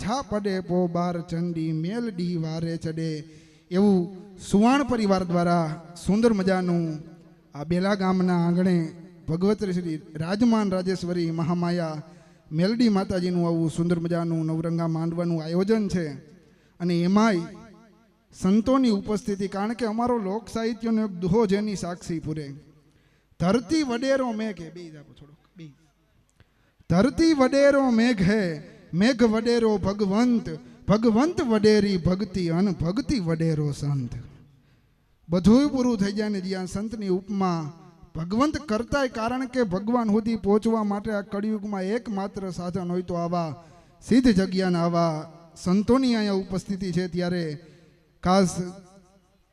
આઠા પડે પો બાર ચંડી મેલડી વારે ચડે એવું સુવાણ પરિવાર દ્વારા સુંદર મજાનું આ બેલા ગામના આંગણે ભગવત શ્રી રાજમાન રાજેશ્વરી મહામાયા મેલડી માતાજીનું આવું સુંદર મજાનું નવરંગા માંડવાનું આયોજન છે. અને એમાંય સંતોની ઉપસ્થિતિ, કારણ કે અમારો લોક સાહિત્યનો એક દુહો જેની સાક્ષી પૂરે. ધરતી વડેરો મેઘ હે, બેય આપો થોડોક બે. ધરતી વડેરો મેઘ હે, મેઘ વડેરો ભગવંત, ભગવંત વડેરી ભક્તિ, અન ભક્તિ વડેરો સંત. બધું પૂરું થઈ જાય ને જ્યાં સંતની ઉપમા ભગવંત કરતાય, કારણ કે ભગવાન સુધી પહોંચવા માટે આ કળિયુગમાં એકમાત્ર સાધન હોય તો આવા સિદ્ધ જગ્યાના આવા સંતોની અહીંયા ઉપસ્થિતિ છે. ત્યારે ખાસ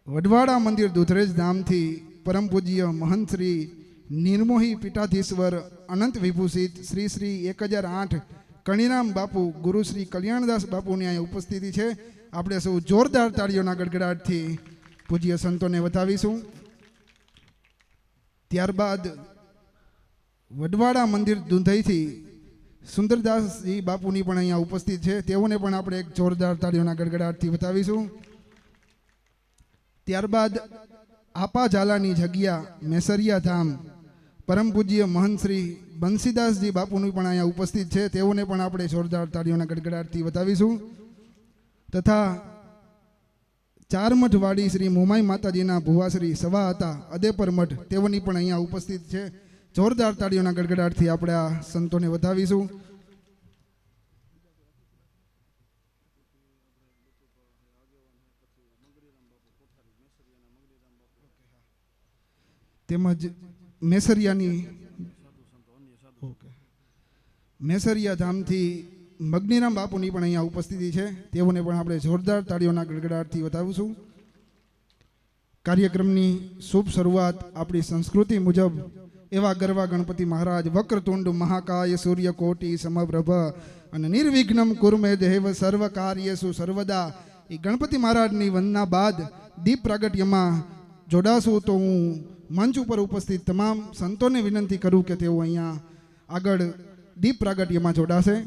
વડવાડા મંદિર દુધરેજ ધામથી પરમ પૂજ્ય મહંત શ્રી નિર્મોહી પીઠાધીશ્વર અનંત વિભૂષિત શ્રી શ્રી 1008 કણીરામ બાપુ ગુરુ શ્રી કલ્યાણદાસ બાપુની અહીંયા ઉપસ્થિતિ છે. આપણે સૌ જોરદાર તાળીઓના ગડગડાટથી પૂજ્ય સંતોને વધાવીશું. ત્યારબાદ વડવાડા મંદિર દુંધઈથી સુંદરદાસજી બાપુની પણ અહીંયા ઉપસ્થિત છે. તેઓને પણ આપણે એક જોરદાર તાળીઓના ગડગડાટથી બતાવીશું. ત્યારબાદ આપા ઝાલાની જગ્યા મેસરિયા ધામ પરમ પૂજ્ય મહંત શ્રી બંસીદાસજી બાપુની પણ અહીંયા ઉપસ્થિત છે. તેઓને પણ આપણે જોરદાર તાળીઓના ગડગડાટથી બતાવીશું. તથા ચારમઠ વાડી શ્રી મોમાઈ માતાજીના ભુવાશ્રી સવા હતા અદેપર મઠ, તેઓની પણ અહીંયા ઉપસ્થિત છે. જોરદાર તાળીઓના ગડગડાટથી આપણે આ સંતોને વધાવીશું. તેમજ મેસરિયા ધામથી મગનીરામ બાપુની પણ અહીંયા ઉપસ્થિતિ છે. તેઓને પણ આપણે જોરદાર તાળીઓના ગડગડાટથી વધાવીશું. કાર્યક્રમની શુભ શરૂઆત આપણી સંસ્કૃતિ મુજબ એવા ગરવા ગણપતિ મહારાજ વક્રતુંડ મહાકાય સૂર્યકોટિ સમપ્રભ અને નિર્વિઘ્નમ કુર્મે દેવ સર્વ કાર્યેષુ સર્વદા એ ગણપતિ મહારાજની વંદના બાદ દીપ પ્રાગટ્યમાં જોડાશું. તો હું મંચ ઉપર ઉપસ્થિત તમામ સંતોને વિનંતી કરું કે તેઓ અહીંયા આગળ દીપ પ્રાગટ્યમાં જોડાશે.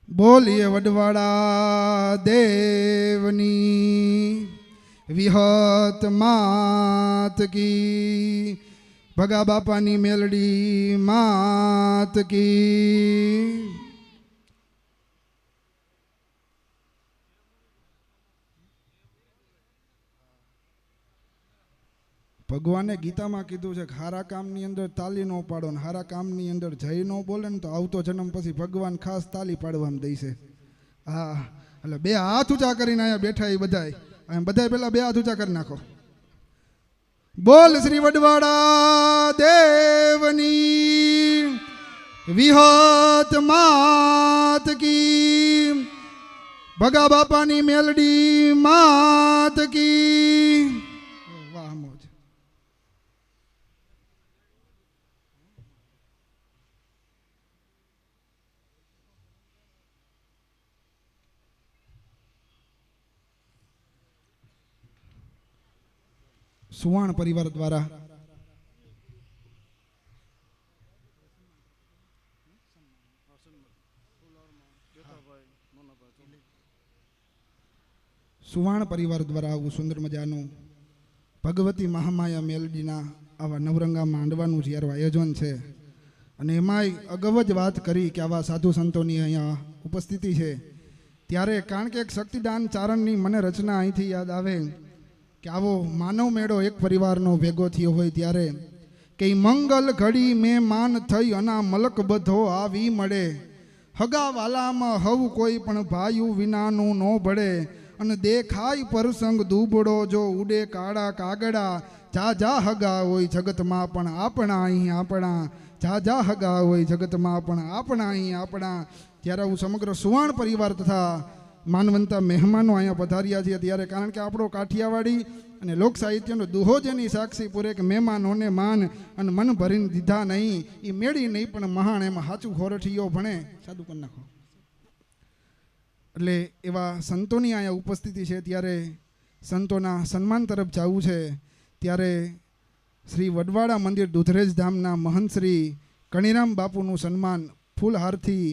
બોલીએ વડવાડા દેવની વિહત માત કી, ભગા બાપાની મેલડી માત કી. ભગવાને ગીતામાં કીધું છે કે હારા કામની અંદર તાલી ન પાડો ને હારા કામની અંદર જય ન બોલે ને તો આવતો જન્મ પછી ભગવાન ખાસ તાલી પાડવામાં દઈશે. હા, એટલે બે હાથ ઊંચા કરીને અહીંયા બેઠા એ બધાય બધાય પેલા બે હાથ ઊંચા કરી નાખો. બોલ શ્રી વડવાડા દેવની વિહત માત કી, ભગા બાપાની મેલડી માત કી. વાહ મોજ. સુવાણ પરિવાર દ્વારા આવું સુંદર મજાનું ભગવતી મહામાયા મેલડીના આવા નવરંગા માંડવાનું જ્યારે આયોજન છે. અને એમાંય અગાઉ જ વાત કરી કે આવા સાધુ સંતોની અહીંયા ઉપસ્થિતિ છે. ત્યારે કારણ કે એક શક્તિદાન ચારણની મને રચના અહીંથી યાદ આવે કે આવો માનવ મેળો એક પરિવારનો ભેગો થયો હોય ત્યારે કે મંગલ ઘડી મેં માન થઈ અના મલક બધો આવી મળે, હગા વાલામાં હવ કોઈ પણ ભાયું વિનાનું નો ભળે, અને દેખાય પરસંગ દૂબડો જો ઉડે કાળા કાગડા, જા જા હગા હોય જગતમાં પણ આપણા અહીં આપણા, જા જા હગા હોય જગતમાં પણ આપણા અહીં આપણા, ત્યારે હું સમગ્ર સુવાણ પરિવાર તથા માનવંતા મહેમાનો અહીંયા પધાર્યા છીએ ત્યારે કારણ કે આપણો કાઠિયાવાડી અને લોક સાહિત્યનો દુહો જેની સાક્ષી પૂરે કે મહેમાનોને માન અને મન ભરીને દીધા નહીં એ મેળી નહીં પણ મહાન એમાં સાચું ખોરઠીયો ભણે સાદું કરી નાખો. એટલે એવા સંતોની અહીંયા ઉપસ્થિતિ છે ત્યારે સંતોના સન્માન તરફ જવું છે. ત્યારે શ્રી વડવાડા મંદિર દુધરેજ ધામના મહંત શ્રી કણીરામ બાપુનું સન્માન ફૂલહારથી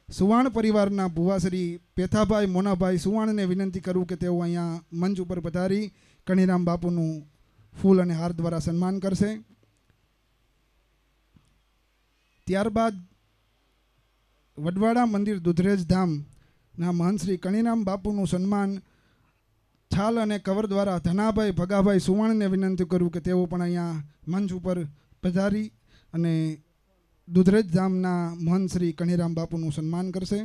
સુવાણ પરિવારના ભુવા શ્રી પેથાભાઈ મોનાભાઈ સુવાણને વિનંતી કરું કે તેઓ અહીંયા મંચ ઉપર પધારી કણીરામ બાપુનું ફૂલ અને હાર દ્વારા સન્માન કરશે. ત્યારબાદ વડવાડા મંદિર દુધરેજ ધામના મહંત શ્રી કણીરામ બાપુનું સન્માન છાલ અને કવર દ્વારા ધનાભાઈ ભગાભાઈ સુવાણને વિનંતી કરું કે તેઓ પણ અહીંયા મંચ ઉપર પધારી અને દુધરેજ ધામના મહંત શ્રી કણીરામ બાપુનું સન્માન કરશે.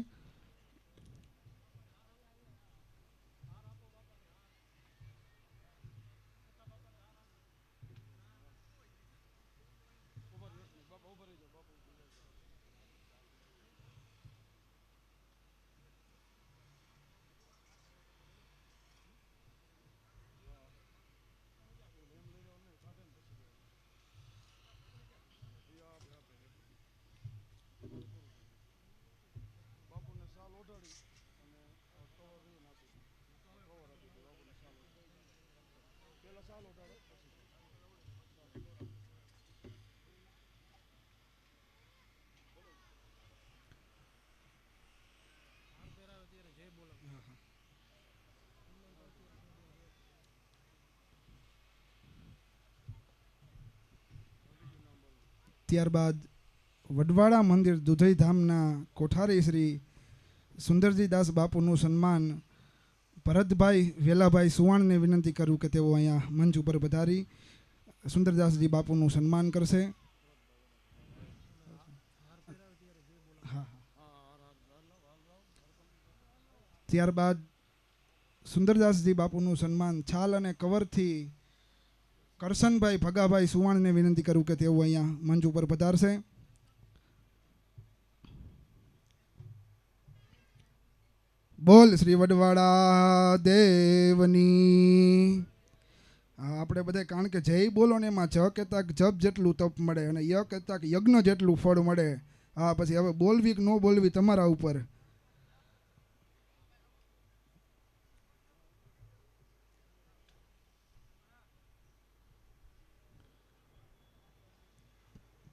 ત્યારબાદ વડવાડા મંદિર દુધઈ ધામના કોઠારી શ્રી સુંદરજી દાસ બાપુનું સન્માન ભરતભાઈ વેલાભાઈ સુવાણને વિનંતી કરું કે તેઓ અહીંયા મંચ ઉપર પધારી સુંદરદાસજી બાપુનું સન્માન કરશે. ત્યારબાદ સુંદરદાસજી બાપુનું સન્માન છાલ અને કવરથી કરશનભાઈ ભગાભાઈ સુવાણને વિનંતી કરું કે તેઓ અહીંયા મંચ ઉપર પધારશે. બોલ શ્રી વડવાડા દેવની. આપણે બધા કારણ કે જય બોલો ને એમાં જ કહેતા જપ જેટલું તપ મળે અને ય કહેતા યજ્ઞ જેટલું ફળ મળે. હા પછી હવે બોલવી કે ન બોલવી તમારા ઉપર.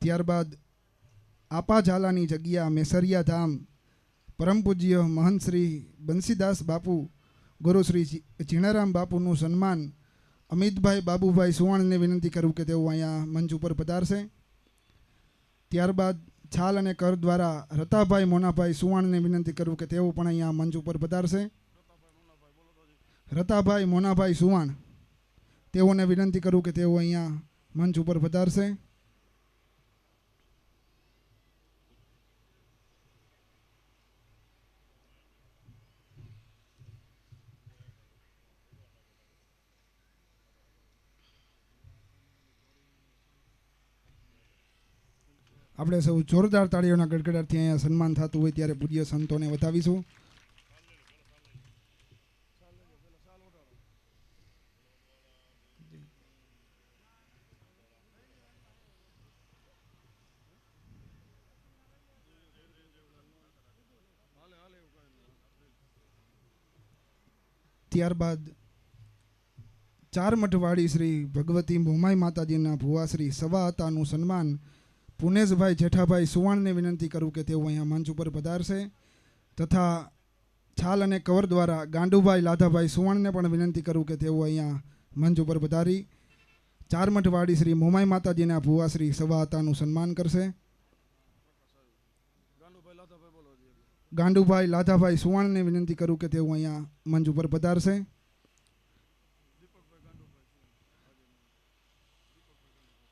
ત્યારબાદ આપા ઝાલાની જગ્યા મેસરિયા ધામ પરમ પૂજ્ય મહંત શ્રી બંસીદાસ બાપુ ગુરુ શ્રી જીણારામ બાપુનું સન્માન અમિતભાઈ બાબુભાઈ સુવાણને વિનંતી કરું કે તેઓ અહીંયા મંચ ઉપર પધારશે. ત્યારબાદ છાલ અને કર દ્વારા રતાભાઈ મોનાભાઈ સુવાણને વિનંતી કરું કે તેઓ પણ અહીંયા મંચ ઉપર પધારશે. રતાભાઈ મોનાભાઈ સુવાણ તેઓને વિનંતી કરું કે તેઓ અહીંયા મંચ ઉપર પધારશે. આપણે સૌ જોરદાર તાળીઓના ગડગડાટથી અહીંયા સન્માન થતું હોય ત્યારે પૂજ્ય સંતોને વધાવીશું. ત્યારબાદ ચાર મઠવાડી શ્રી ભગવતી મોમાઈ માતાજીના ભુવા શ્રી સવા હતાનું સન્માન પુનેશભાઈ જેઠાભાઈ સુવાણને વિનંતી કરું કે તેઓ અહીંયા મંચ ઉપર પધારશે. તથા છાલ અને કવર દ્વારા ગાંડુભાઈ લાધાભાઈ સુવાણને પણ વિનંતી કરું કે તેઓ અહીંયા મંચ ઉપર પધારી ચાર મઠવાડી શ્રી મોમાઈ માતાજીના ભુવા શ્રી સવા હતાનું સન્માન કરશે. ગાંડુભાઈ લાધાભાઈ સુવાણને વિનંતી કરું કે તેઓ અહીંયા મંચ ઉપર પધારશે.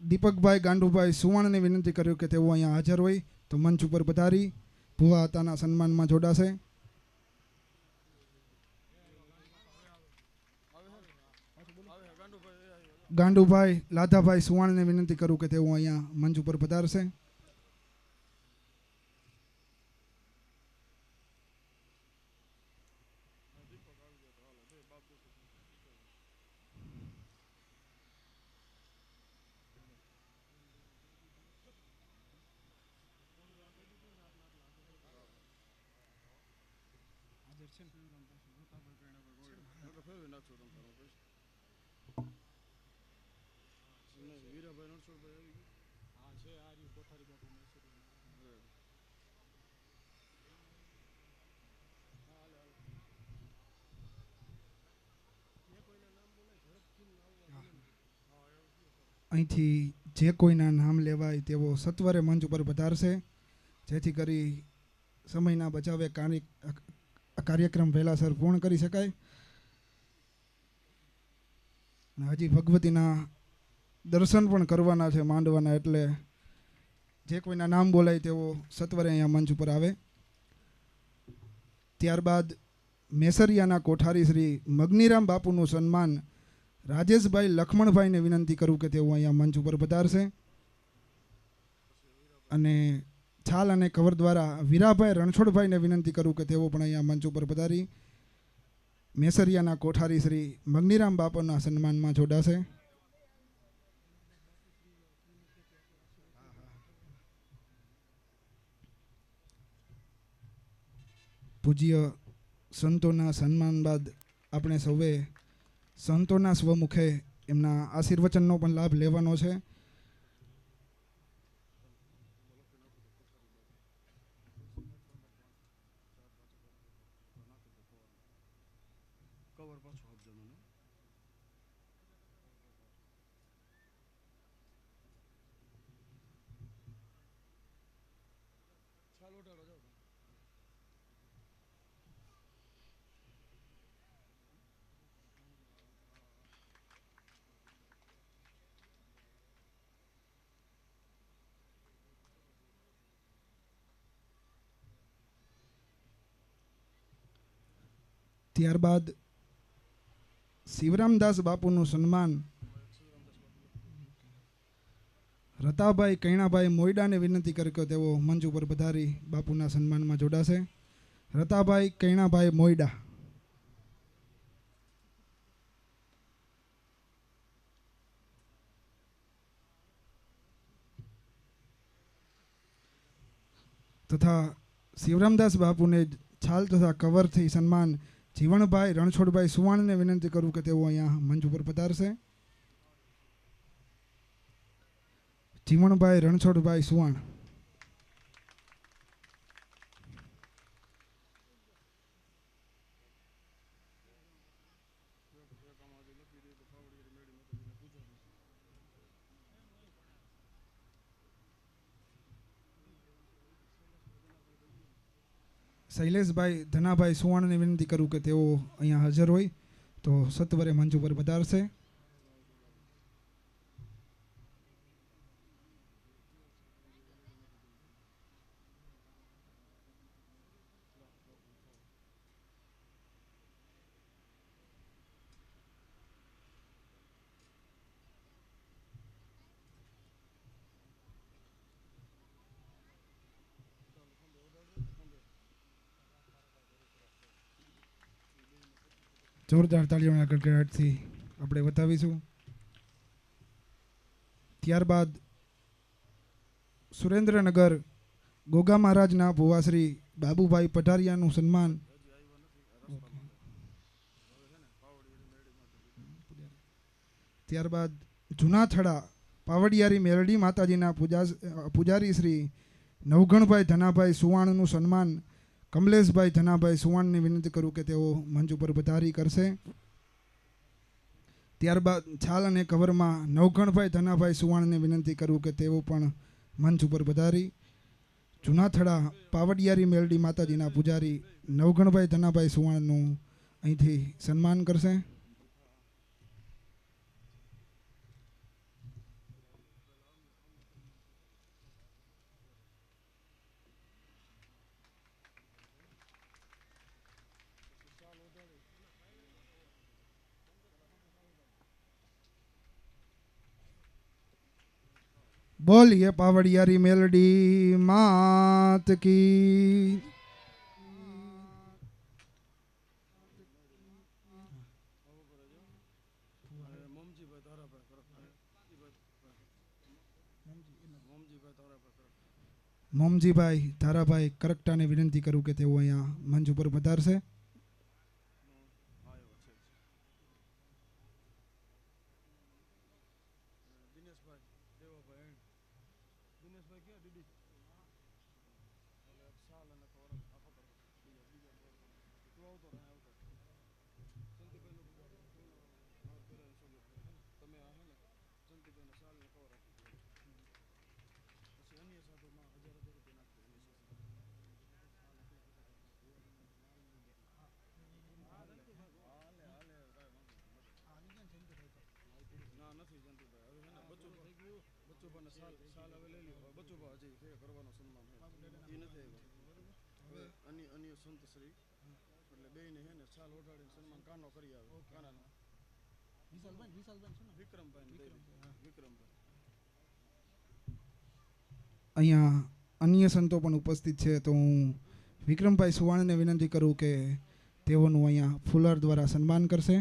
દીપકભાઈ ગાંડુભાઈ સુવાણને વિનંતી કર્યું કે તેઓ અહીંયા હાજર હોય તો મંચ ઉપર પધારી ભુવા હતાના સન્માનમાં જોડાશે. ગાંડુભાઈ લાધાભાઈ સુવાણને વિનંતી કરું કે તેઓ અહીંયા મંચ ઉપર પધારશે. અહીંથી જે કોઈના નામ લેવાય તેઓ સત્વરે મંચ ઉપર પધારશે, જેથી કરી સમયના બચાવે કાર્યક્રમ વહેલાસર પૂર્ણ કરી શકાય. અને હજી ભગવતીના દર્શન પણ કરવાના છે માંડવાના, એટલે જે કોઈના નામ બોલાય તેઓ સત્વરે અહીંયા મંચ ઉપર આવે. ત્યારબાદ મેસરિયાના કોઠારી શ્રી મગનીરામ બાપુનું સન્માન રાજેશભાઈ લખમણભાઈને વિનંતી કરું કે તેઓ અહીંયા મંચ ઉપર પધારશે. અને છાલ અને કવર દ્વારા વીરાભાઈ રણછોડભાઈને વિનંતી કરું કે તેઓ પણ અહીંયા મંચ ઉપર પધારી મેસરિયાના કોઠારી શ્રી મગનીરામ બાપુના સન્માનમાં જોડાશે. પૂજ્ય સંતોના સન્માન બાદ આપણે સૌએ સંતોના સ્વમુખે એમના આશીર્વચનનો પણ લાભ લેવાનો છે. ત્યારબાદ શિવરામદાસ બાપુનું સન્માન રતાભાઈ કૈણાભાઈ મોયડાને વિનંતી કરી કે તેઓ મંચ ઉપર પધારી બાપુના સન્માનમાં જોડાશે. રતાભાઈ કૈણાભાઈ મોયડા. તથા શિવરામદાસ બાપુને છાલ તથા કવરથી સન્માન જીવણભાઈ રણછોડભાઈ સુવાણને વિનંતી કરું કે તેઓ અહીંયા મંચ ઉપર પધારશે. જીવણભાઈ રણછોડભાઈ સુવાણ. શૈલેષભાઈ ધનાભાઈ સુવાણને વિનંતી કરું કે તેઓ અહીંયા હાજર હોય તો સત્વરે મંચ ઉપર પધારશે. જોરદાર તાળીઓના ગડગડાટથી આપણે બતાવીશું. ત્યારબાદ સુરેન્દ્રનગર ગોગા મહારાજના ભુવાશ્રી બાબુભાઈ પઢારિયાનું સન્માન ત્યારબાદ જૂનાથડા પાવડિયારી મેરડી માતાજીના પૂજારી શ્રી નવગણભાઈ ધનાભાઈ સુવાણનું સન્માન કમલેશભાઈ ધનાભાઈ સુવાણને વિનંતી કરું કે તેઓ મંચ ઉપર પધારી કરશે. ત્યારબાદ છાલ અને કવરમાં નવગણભાઈ ધનાભાઈ સુવાણને વિનંતી કરું કે તેઓ પણ મંચ ઉપર પધારી જૂનાથડા પાવડિયારી મેલડી માતાજીના પૂજારી નવગણભાઈ ધનાભાઈ સુવાણનું અહીંથી સન્માન કરશે. बोलिए पावड़ियारी मेलडी मात की. મોમજીભાઈ ધારાભાઈ કરકટાને વિનંતી કરું કે તેઓ અહીંયા મંચ ઉપર પધારશે. અહીંયા અન્ય સંતો પણ ઉપસ્થિત છે, તો હું વિક્રમભાઈ સુવાણને વિનંતી કરું કે તેઓનું અહીંયા ફુલહાર દ્વારા સન્માન કરશે.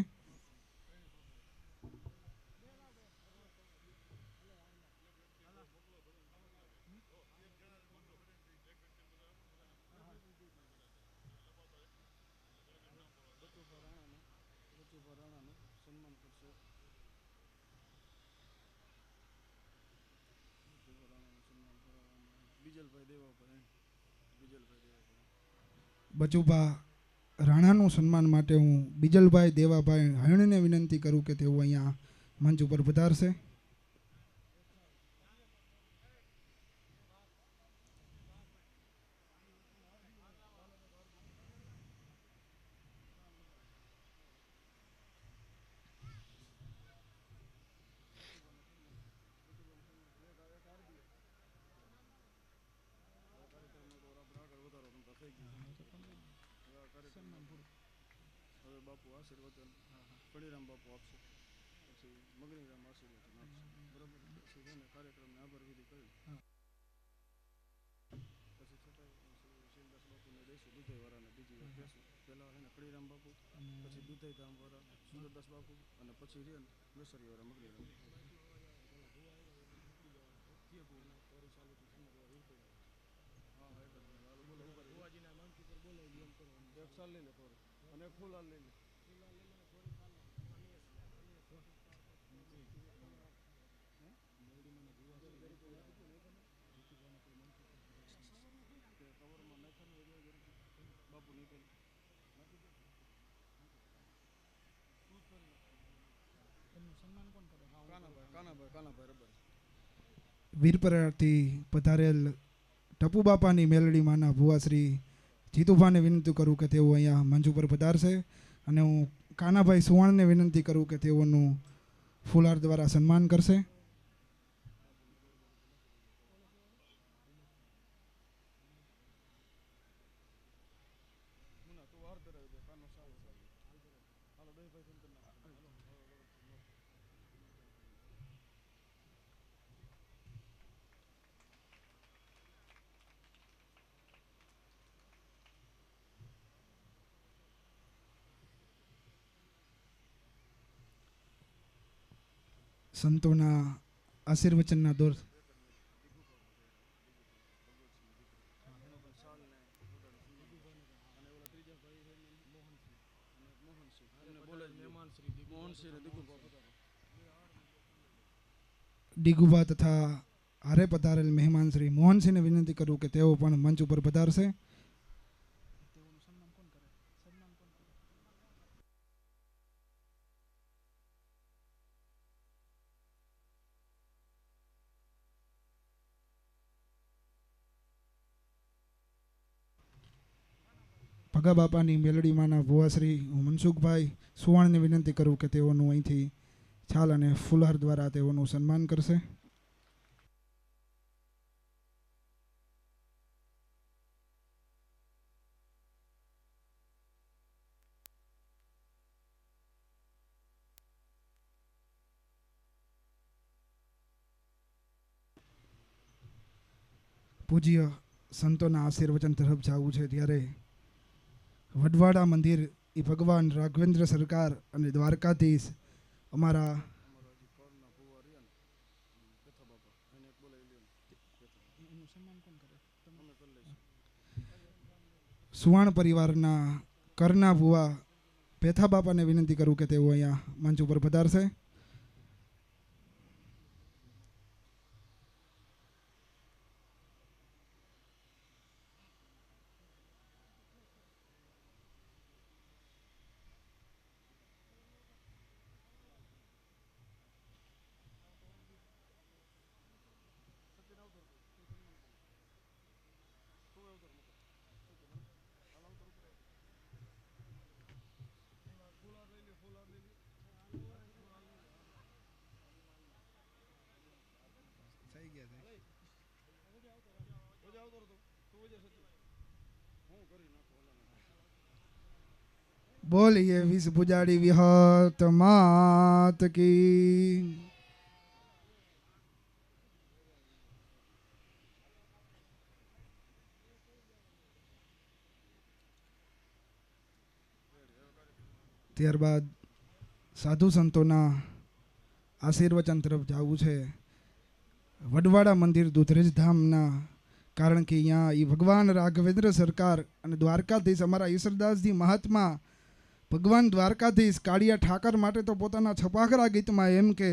બચુભા રાણાનું સન્માન માટે હું બીજલભાઈ દેવાભાઈ હયણને વિનંતી કરું કે તેઓ અહીંયા મંચ ઉપર પધારશે. વીરપરાથી પધારેલ ટપુ બાપાની મેલડીમાંના ભુવાશ્રી જીતુભાને વિનંતી કરું કે તેઓ અહીંયા મંચ ઉપર પધારશે, અને હું કાનાભાઈ સુવાણને વિનંતી કરું કે તેઓનું ફુલહાર દ્વારા સન્માન કરશે. સંતોના આશીર્વચનના દોર ડીગુભા તથા હારે પધારેલ મહેમાન શ્રી મોહનસિંહને વિનંતી કરું કે તેઓ પણ મંચ ઉપર પધારશે. ભગા બાપાની મેલડીમાંના ભુવાશ્રી મનસુખભાઈ સુવાણને વિનંતી કરું કે તેઓનું અહીંથી છાલ અને ફુલહાર દ્વારા તેઓનું સન્માન કરશે. પૂજ્ય સંતોના આશીર્વચન તરફ જવું છે ત્યારે વડવાડા મંદિર એ ભગવાન રાઘવેન્દ્ર સરકાર અને દ્વારકાધીશ અમારા સુવાણ પરિવારના કરના ભુવા પેથા બાપાને વિનંતી કરું કે તેઓ અહીંયા મંચ ઉપર પધારશે. બોલીએ વિષ ભુજાડી વિહત માત કી. ત્યારબાદ સાધુ સંતોના આશીર્વચન તરફ જવું છે. વડવાડા મંદિર દુધરેજ ધામના, કારણ કે અહીંયા એ ભગવાન રાઘવેન્દ્ર સરકાર અને દ્વારકાધીશ અમારા ઈશ્વરદાસજી મહાત્મા ભગવાન દ્વારકાધીશ કાળિયા ઠાકર માટે તો પોતાના છપાખરા ગીતમાં એમ કે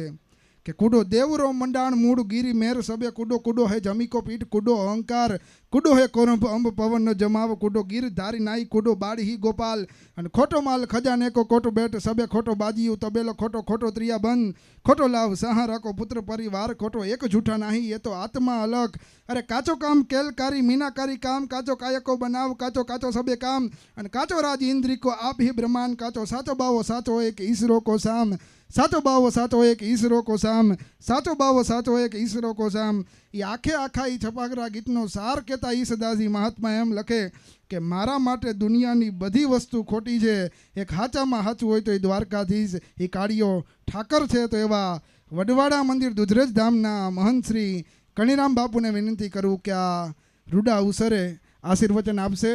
કુડો દેવરો મંડાણ મૂળ ગીરી મેર સબે કુડો કુડો હે જમીકો પીઠ કુડો અહંકાર કુડો હે કોરંભ અંબ પવન ન જમાવ કુડો ગીર ધારી નાઈ કુડો બાળી હી ગોપાલ અને ખોટો માલ ખજાને કો ખોટો બેટ સબે ખોટો બાજીયું તબેલો ખોટો ખોટો ત્રિયા બંધ ખોટો લાવ સહા રાખો પુત્ર પરિવાર ખોટો એક જૂઠા નહીં એ તો આત્મા અલગ અરે કાચો કામ કેલકારી મીનાકારી કામ કાચો કાયકો બનાવ કાચો કાચો સબે કામ અને કાચો રાજ ઇન્દ્રિ કો આપ હી બ્રહ્માંડ કાચો સાચો બાવો સાચો એક ઈસરો કો સામ સાચો બાવો સાચો એક ઈસરો કો સામ સાચો બાવો સાચો એક ઈસરો કો સામ. એ આખા એ છપાખરા ગીતનો સાર કહેતા ઈસદાસજી મહાત્મા એમ લખે કે મારા માટે દુનિયાની બધી વસ્તુ ખોટી છે, એક હાચામાં હાચું હોય તો એ દ્વારકાધીશ એ કાળિયો ઠાકર છે. તો એવા વડવાડા મંદિર દુધરેજ ધામના મહંત શ્રી કણીરામ બાપુને વિનંતી કરું કે આ રૂડા અવસરે આશીર્વચન આપશે.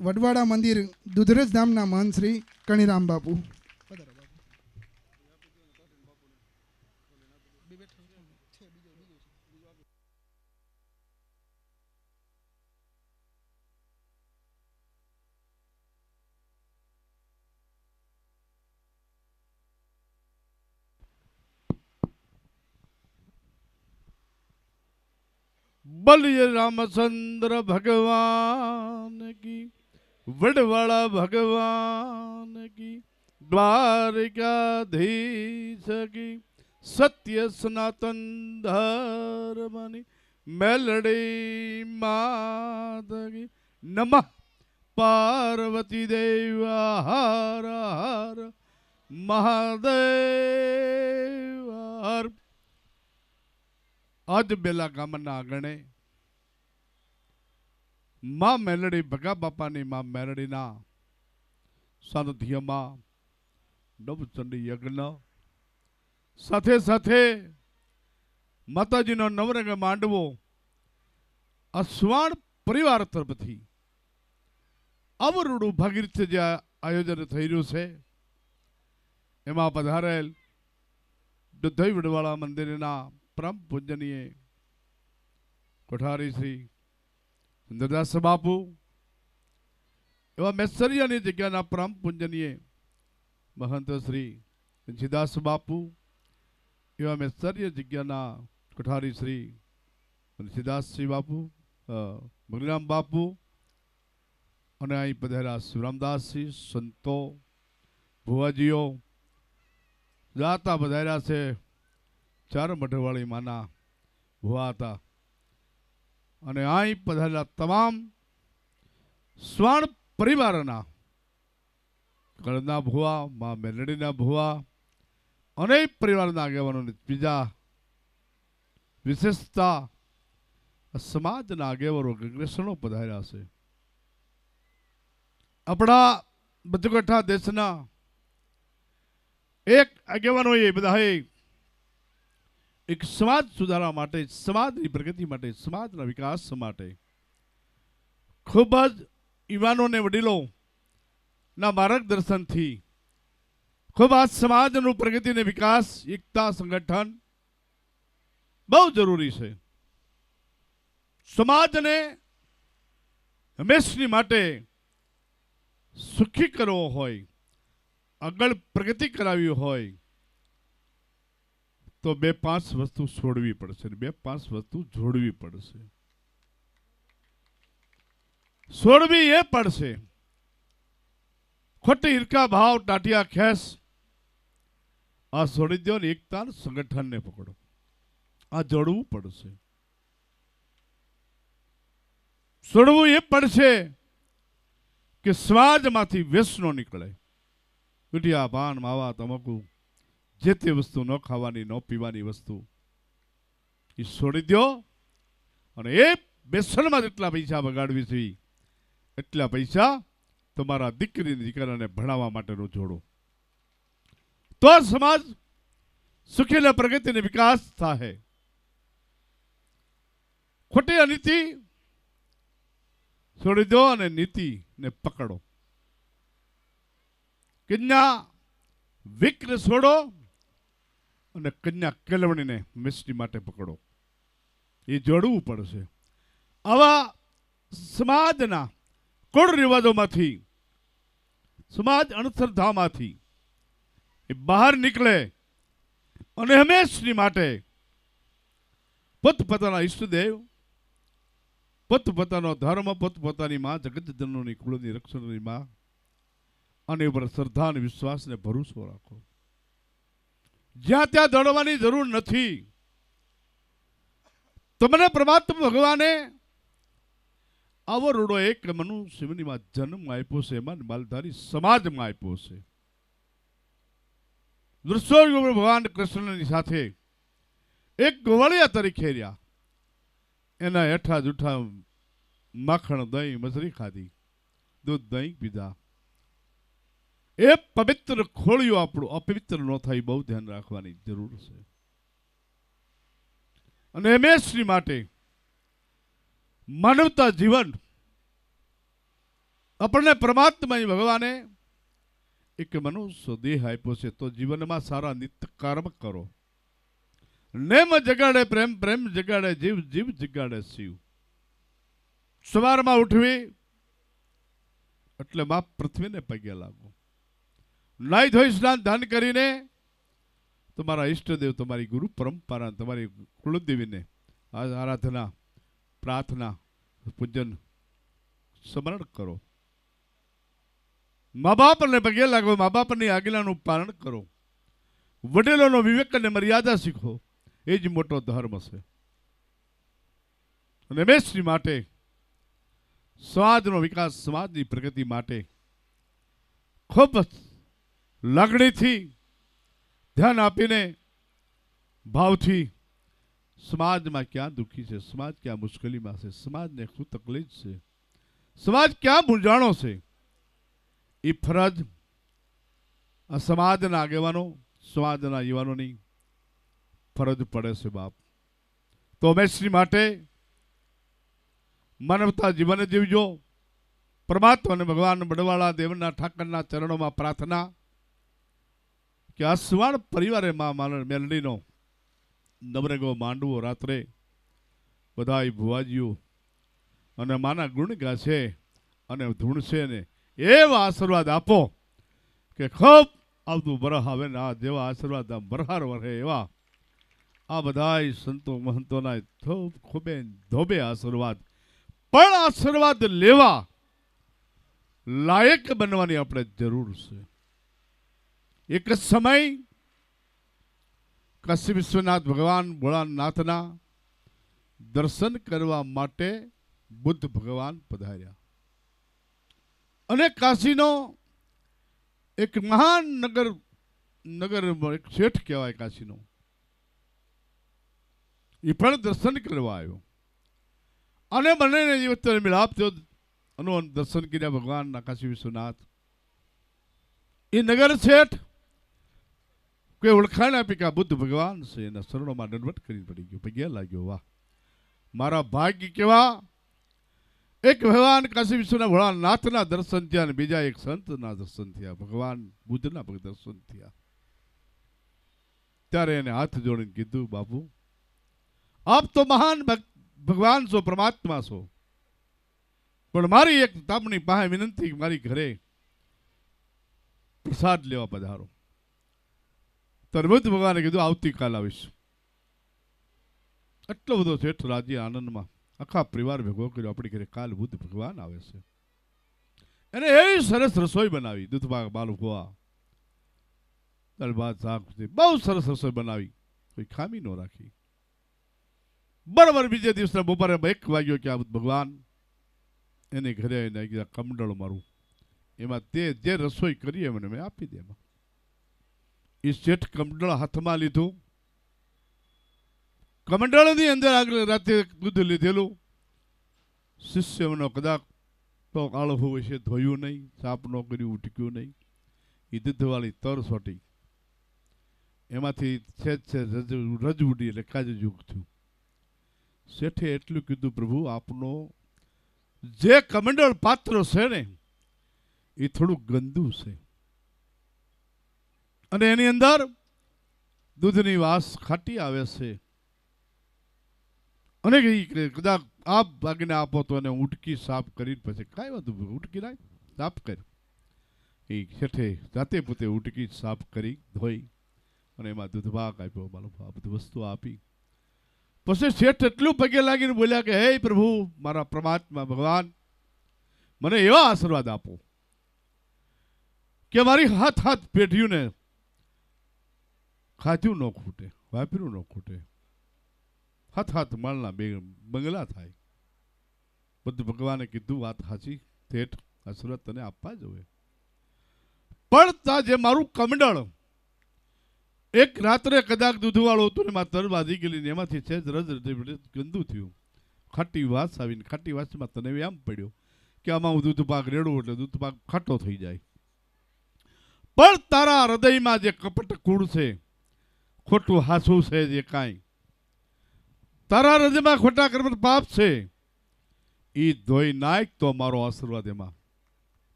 વડવાડા મંદિર દુધરેજ ધામના મહંત શ્રી કણીરામ બાપુ. बलिए रामचंद्र भगवान की वडवाड़ा भगवान की द्वारिकाधीश की सत्य सनातन धर्मनि मेलड़ी मात की नमः पार्वती देव हर हर महादेव. आज बेला गामना आंगणे मां मेलडी भगा बापानी मां मेलडीना सानिध्यमां नवचंडी यज्ञ साथे साथे माताजीनो नवरंग मांडवो अश्वाण परिवार तरफथी अवरूडू भागीरथ जे आयोजन थई रह्युं छे एमां पधारेल दुधई वडवाड़ा मंदिरना परम पूजनीय कोठारी श्री सुंदरदास बापू एवं मेसरिया जगह परम पूजनीय महंत श्री तुलसीदास बापू एवं मेसरिया जगह कोठारी श्री तुलसीदास श्री बापू मुगलीराम बापू અને અહીં પધાર્યા શિવરામદાસજી સંતો ભુવાજીઓ જાતા પધાર્યા છે. ચાર મઢવાળી માના ભુવા હતા અને અહીં પધારેલા તમામ સ્વર્ણ પરિવારના કળના ભુવા મા મેલડીના ભુવા અનેક પરિવારના આગેવાનોની બીજા વિશેષતા સમાજના આગેવાનો અગ્રેસરો પધાર્યા છે. આપણા બચકઠા દેશના એક આગેવાનોએ બધાએ एक समाज सुधारा माटे समाज की प्रगति माटे समाज ना विकास माटे खूब ज युवानों ने वडीलों ना मार्गदर्शन थी खूब आज समाज नु प्रगति ने विकास एकता संगठन बहुत जरूरी है. समाज ने हमेशा माटे सुखी करवो होय आगळ प्रगति करावी होय तो बे पांच वस्तु छोड़वी पड़े बे पांच वस्तु जोड़वी पड़े. छोड़वी ये पड़े खोटी हिरका भाव टाटिया खेस आ छोड़ी दो एकता संगठन ने पकड़ो आ जोड़वू पड़े. छोड़वू ये पड़े कि समाज माथी व्यसनो निकले गुटिया पान मावा तमकू जे ते वस्तु न खावानी न पीवानी वस्तु ई छोड़ी दो અને એ બેસણમાં જેટલા પૈસા બગાડવી છે એટલા પૈસા તમારા દીકરી દીકરાને ભણાવવા માટેનો જોડો, તો સમાજ સુખી અને પ્રગતિ અને વિકાસ થાય. ખોટી અનીતિ છોડી દો અને નીતિને પકડો. કન્યા વિક્ર છોડો અને કન્યા કેળવણીને મિષ્ટી માટે પકડો. એ જોડવું પડશે. આવા સમાજના કુળ રિવાજોમાંથી, સમાજ અણસરધામાંથી એ બહાર નીકળે અને હંમેશની માટે પોતપોતાના ઈષ્ટદેવ, પોતપોતાનો ધર્મ, પોતપોતાની માં જગત જનોની કુળની રક્ષણની માં અને ઉપર શ્રદ્ધા અને વિશ્વાસને ભરોસો રાખો. જ્યાં ત્યાં દોડવાની જરૂર નથી. તમને પરમાત્મા ભગવાને આવો રૂડો એક મનુષ્યમાં જન્મ આપ્યો છે, એમાં માલધારી સમાજમાં આપ્યો છે. નૃસિંહ ભગવાન કૃષ્ણની સાથે એક ગોવાળિયા તરીકે રહ્યા. એના હેઠા જૂઠા માખણ, દહીં, મસરી ખાધી, દૂધ દહીં પીધા. એ પવિત્ર ખોળિયું આપણું અપવિત્ર ન થાય, બહુ ધ્યાન રાખવાની જરૂર છે. અને હંમેશની માટે માનવતા જીવન આપણને પરમાત્મા ભગવાને એક મનુષ્ય દેહ આપ્યો છે, તો જીવનમાં સારા નિત્ય કર્મ કરો. નેમ જગાડે પ્રેમ, પ્રેમ જગાડે જીવ, જીવ જગાડે શિવ. સવારમાં ઉઠવી એટલે માં પૃથ્વીને પગે લાગો. નાઈ ધોઈ સ્નાન દાન કરીને તમારા ઈષ્ટદેવ, તમારી ગુરુ પરંપરા, તમારી કુળદેવીને આરાધના, પ્રાર્થના, પૂજન, સ્મરણ કરો. મા બાપને પગે લાગો, મા બાપની આજ્ઞાનું પાલન કરો. વડીલોનો વિવેક અને મર્યાદા શીખો. એ જ મોટો ધર્મ છે. અને હંમેશની માટે સમાજનો વિકાસ, સમાજની પ્રગતિ માટે ખૂબ લાગણીથી ધ્યાન આપીને, ભાવથી સમાજમાં ક્યાં દુઃખી છે, સમાજ ક્યાં મુશ્કેલીમાં છે, સમાજને શું તકલીફ છે, સમાજ ક્યાં મૂંઝાણો છે, એ ફરજ આ સમાજના આગેવાનો, સમાજના યુવાનોની ફરજ પડે છે બાપ. તો હંમેશની માટે માનવતા જીવન જીવજો. પરમાત્મા અને ભગવાન બડવાળા દેવના ઠાકરના ચરણોમાં પ્રાર્થના કે આ સુવાણ પરિવારે માં મેલડીનો નવરંગો માંડવો રાત્રે બધાય ભુવાજીઓ અને માના ગુણ ગાશે અને ધૂણશે ને એવા આશીર્વાદ આપો કે ખૂબ આવતું બરહ આવે ને આ જેવા આશીર્વાદ બરહાર વરહે એવા આ બધાય સંતો મહંતોના ખૂબે ધોબે આશીર્વાદ. પણ આશીર્વાદ લેવા લાયક બનવાની આપણે જરૂર છે. એક સમય કાશી વિશ્વનાથ ભગવાન ભોળાનાથના દર્શન કરવા માટે બુદ્ધ ભગવાન પધાર્યા. અને કાશીનો એક મહાન નગર એક શેઠ કહેવાય કાશીનો, એ પણ દર્શન કરવા આવ્યો. અને બંનેને જે મિલાપ થયો, દર્શન કર્યા ભગવાનના કાશી વિશ્વનાથ. એ નગર શેઠ કોઈ ઓળખાણ આપી કે આ બુદ્ધ ભગવાન છે, એના શરણોમાં દંડવટ કરી પડી ગયો, પગે લાગ્યો. વાહ મારા ભાગ્ય કેવા! એક ભગવાન કાશી વિશ્વના ભોળાનાથના દર્શન થયા અને બીજા એક સંતના દર્શન થયા, ભગવાન બુદ્ધના દર્શન થયા. ત્યારે એને હાથ જોડીને કીધું, બાપુ આપ તો મહાન ભગવાન છો, પરમાત્મા છો, પણ મારી એક તાપની પાસે વિનંતી, મારી ઘરે પ્રસાદ લેવા પધારો. ત્યારે બુદ્ધ ભગવાને કીધું આવતીકાલ આવીશ. એટલો બધો શેઠ રાજી આનંદમાં આખા પરિવાર ભેગો કર્યો. આપણી ઘરે કાલ બુદ્ધ ભગવાન આવે છે. એને એવી સરસ રસોઈ બનાવી, દૂધપાક, બાલુખોવા, દાળ ભાત, શાક, બહુ સરસ રસોઈ બનાવી, કોઈ ખામી ન રાખી. બરાબર બીજે દિવસના બપોરે 1 વાગ્યો કે આ ભગવાન એને ઘરે આવીને કીધા, કમંડળ મારું, એમાં તે જે રસોઈ કરી મને મેં આપી દે. એમાં એ શેઠ કમંડળ હાથમાં લીધું. કમંડળની અંદર આગળ રાતે દૂધ લીધેલું. શિષ્યનો કદાચ તો આળહું વિશે ધોયું નહીં, સાપ ન કર્યું, ઉટક્યું નહીં. એ દૂધવાળી તર સોટી એમાંથી રજ ઉડી એટલે કાજયુગ થયું. શેઠે એટલું કીધું, પ્રભુ આપનો જે કમંડળ પાત્ર છે ને એ થોડું ગંદુ છે અને એની અંદર દૂધની વાસ ખાટી આવે છે અને કદાચ આપ ભાગીને આપો તો એને ઉટકી સાફ કરીને પછી કાંઈ વાંધો ઉટકી નાખ સાફ કરી. એ શેઠે જાતે પોતે ઉટકી સાફ કરી ધોઈ અને એમાં દૂધભાગ આપ્યો, આ બધી વસ્તુ આપી. પછી શેઠ એટલું પગે લાગીને બોલ્યા કે હે પ્રભુ, મારા પરમાત્મા ભગવાન, મને એવા આશીર્વાદ આપો કે મારી હાથ પેઢીઓને ખાધ્યું ન ખૂટે, વાપર્યું ન ખૂટે, હાથ માળના બે બંગલા થાય. બધું ભગવાને કીધું, વાત સાચી, શેઠ આશીર્વાદ તને આપવા જોઈએ. પણ તા જે મારું કમંડળ એક રાત્રે કદાચ દૂધવાળું હતું ને એમાં તર બાજી ગયેલી ને એમાંથી સહેજ રજ ગંદુ થયું, ખાટી વાસ આવીને ખાટી વાસમાં તને એમ પડ્યો કે આમાં હું દૂધ પાક રેડું એટલે દૂધ પાક ખાટો થઈ જાય. પણ તારા હૃદયમાં જે કપટ કૂળ છે, ખોટું હાસું છે, જે કાંઈ તારા હૃદયમાં ખોટા કર્મ પાપ છે, એ ધોઈ નાખ તો મારો આશીર્વાદ એમાં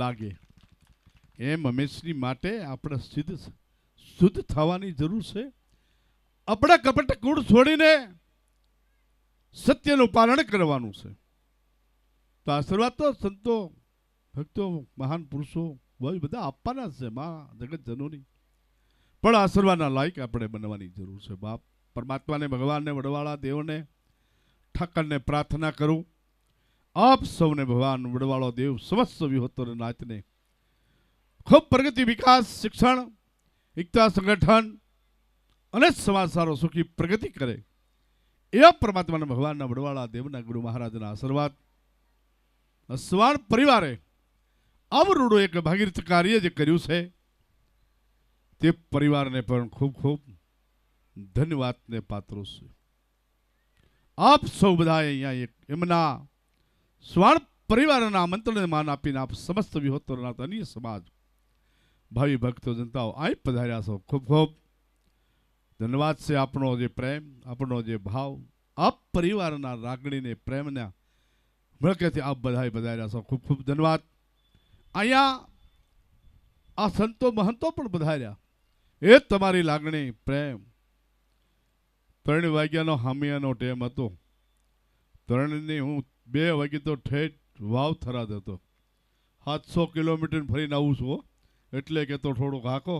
લાગે. એમ હંમેશની માટે આપણે શુદ્ધ થવાની જરૂર છે. આપણે કપટ કૂળ છોડીને સત્યનું પાલન કરવાનું છે. તો આશીર્વાદ તો સંતો, ભક્તો, મહાન પુરુષો બધા આપવાના છે, માં જગત જનોની. પણ આશીર્વાદના લાયક આપણે બનવાની જરૂર છે. બાપ પરમાત્માને, ભગવાનને, વડવાળા દેવને, ઠાકરને પ્રાર્થના કરું, આપ સૌને ભગવાન વડવાળો દેવ સમસ્ત વિહોત્તર નાચને ખૂબ પ્રગતિ, વિકાસ, શિક્ષણ, એકતા, સંગઠન અને સમાજ સારો સુખી પ્રગતિ કરે એવા પરમાત્માના ભગવાનના વડવાળા દેવના ગુરુ મહારાજના આશીર્વાદ. સ્વાણ પરિવારે આવરૂડું એક ભાગીરથ કાર્ય જે કર્યું છે તે પરિવારને પણ ખૂબ ખૂબ ધન્યવાદને પાત્રો છે. આપ સૌ બધા અહીંયા એમના સ્વાણ પરિવારના આમંત્રણને માન આપીને આપ સમસ્ત વિહોત્તરના અન્ય સમાજ ભાવિ ભક્તો જનતાઓ અહીં પધાર્યા છો. ખૂબ ખૂબ ધન્યવાદ છે. આપણો જે પ્રેમ, આપણો જે ભાવ, આપ પરિવારના લાગણીને પ્રેમના મળકેથી આપ બધા પધાર્યા છો. ખૂબ ખૂબ ધન્યવાદ. અહીંયા આ સંતો મહંતો પણ પધાર્યા. એ તમારી લાગણી, પ્રેમ. 3 વાગ્યાનો હામિયાનો ટેમ હતો. 3ની હું 2 વાગે તો ઠેઠ વાવ થરાદ હતો. 700 કિલોમીટર ફરીને આવું છું. એટલે કે તો થોડુંક હાકો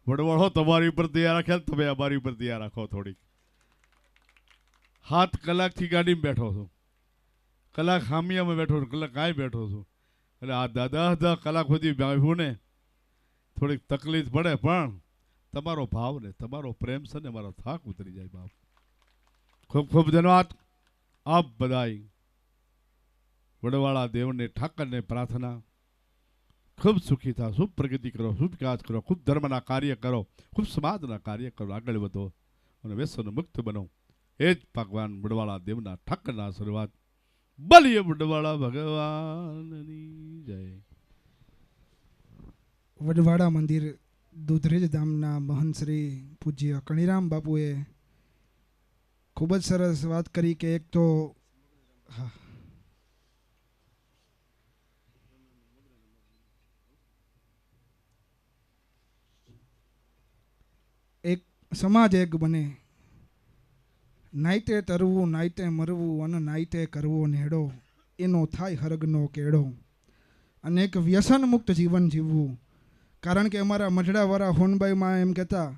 વડવાળો તમારી ઉપર દયા રાખ્યા, તમે અમારી ઉપર દયા રાખો થોડીક. 7 કલાકથી ગાડીમાં બેઠો છું, કલાક હામિયામાં બેઠો છું, કલાક કાંઈ બેઠો છું. એટલે આ 10 કલાક સુધી બેઠું ને થોડીક તકલીફ પડે, પણ તમારો ભાવ ને તમારો પ્રેમ છે ને મારો થાક ઉતરી જાય. બાપ ખૂબ ખૂબ ધન્યવાદ. આપ બધાય વડવાળા દેવને, ઠાકરને પ્રાર્થના, ખૂબ સુખી થા, ખૂબ પ્રગતિ કરો, ખૂબ વિકાસ કરો, ખૂબ ધર્મના કાર્ય કરો, ખૂબ સમાજના કાર્ય કરો, આગળ વધો અને વ્યસન મુક્ત બનો. એ જ ભગવાન વડવાળા દેવના ઠાકરના આશીર્વાદ. બલિય વડવાળા ભગવાનની જય. વડવાડા મંદિર દુધરેજ ધામના મહંત શ્રી પૂજ્ય કણીરામ બાપુએ ખૂબ જ સરસ વાત કરી કે એક તો એક સમાજ એક બને, નાઈતે તરવું, નાઈતે મરવું અને નાઈતે કરવો નેડો, એનો થાય હરગનો કેડો. અને એક વ્યસન મુક્ત જીવન જીવવું. કારણ કે અમારા મઢડાવાળા હોનબાઈમાં એમ કહેતા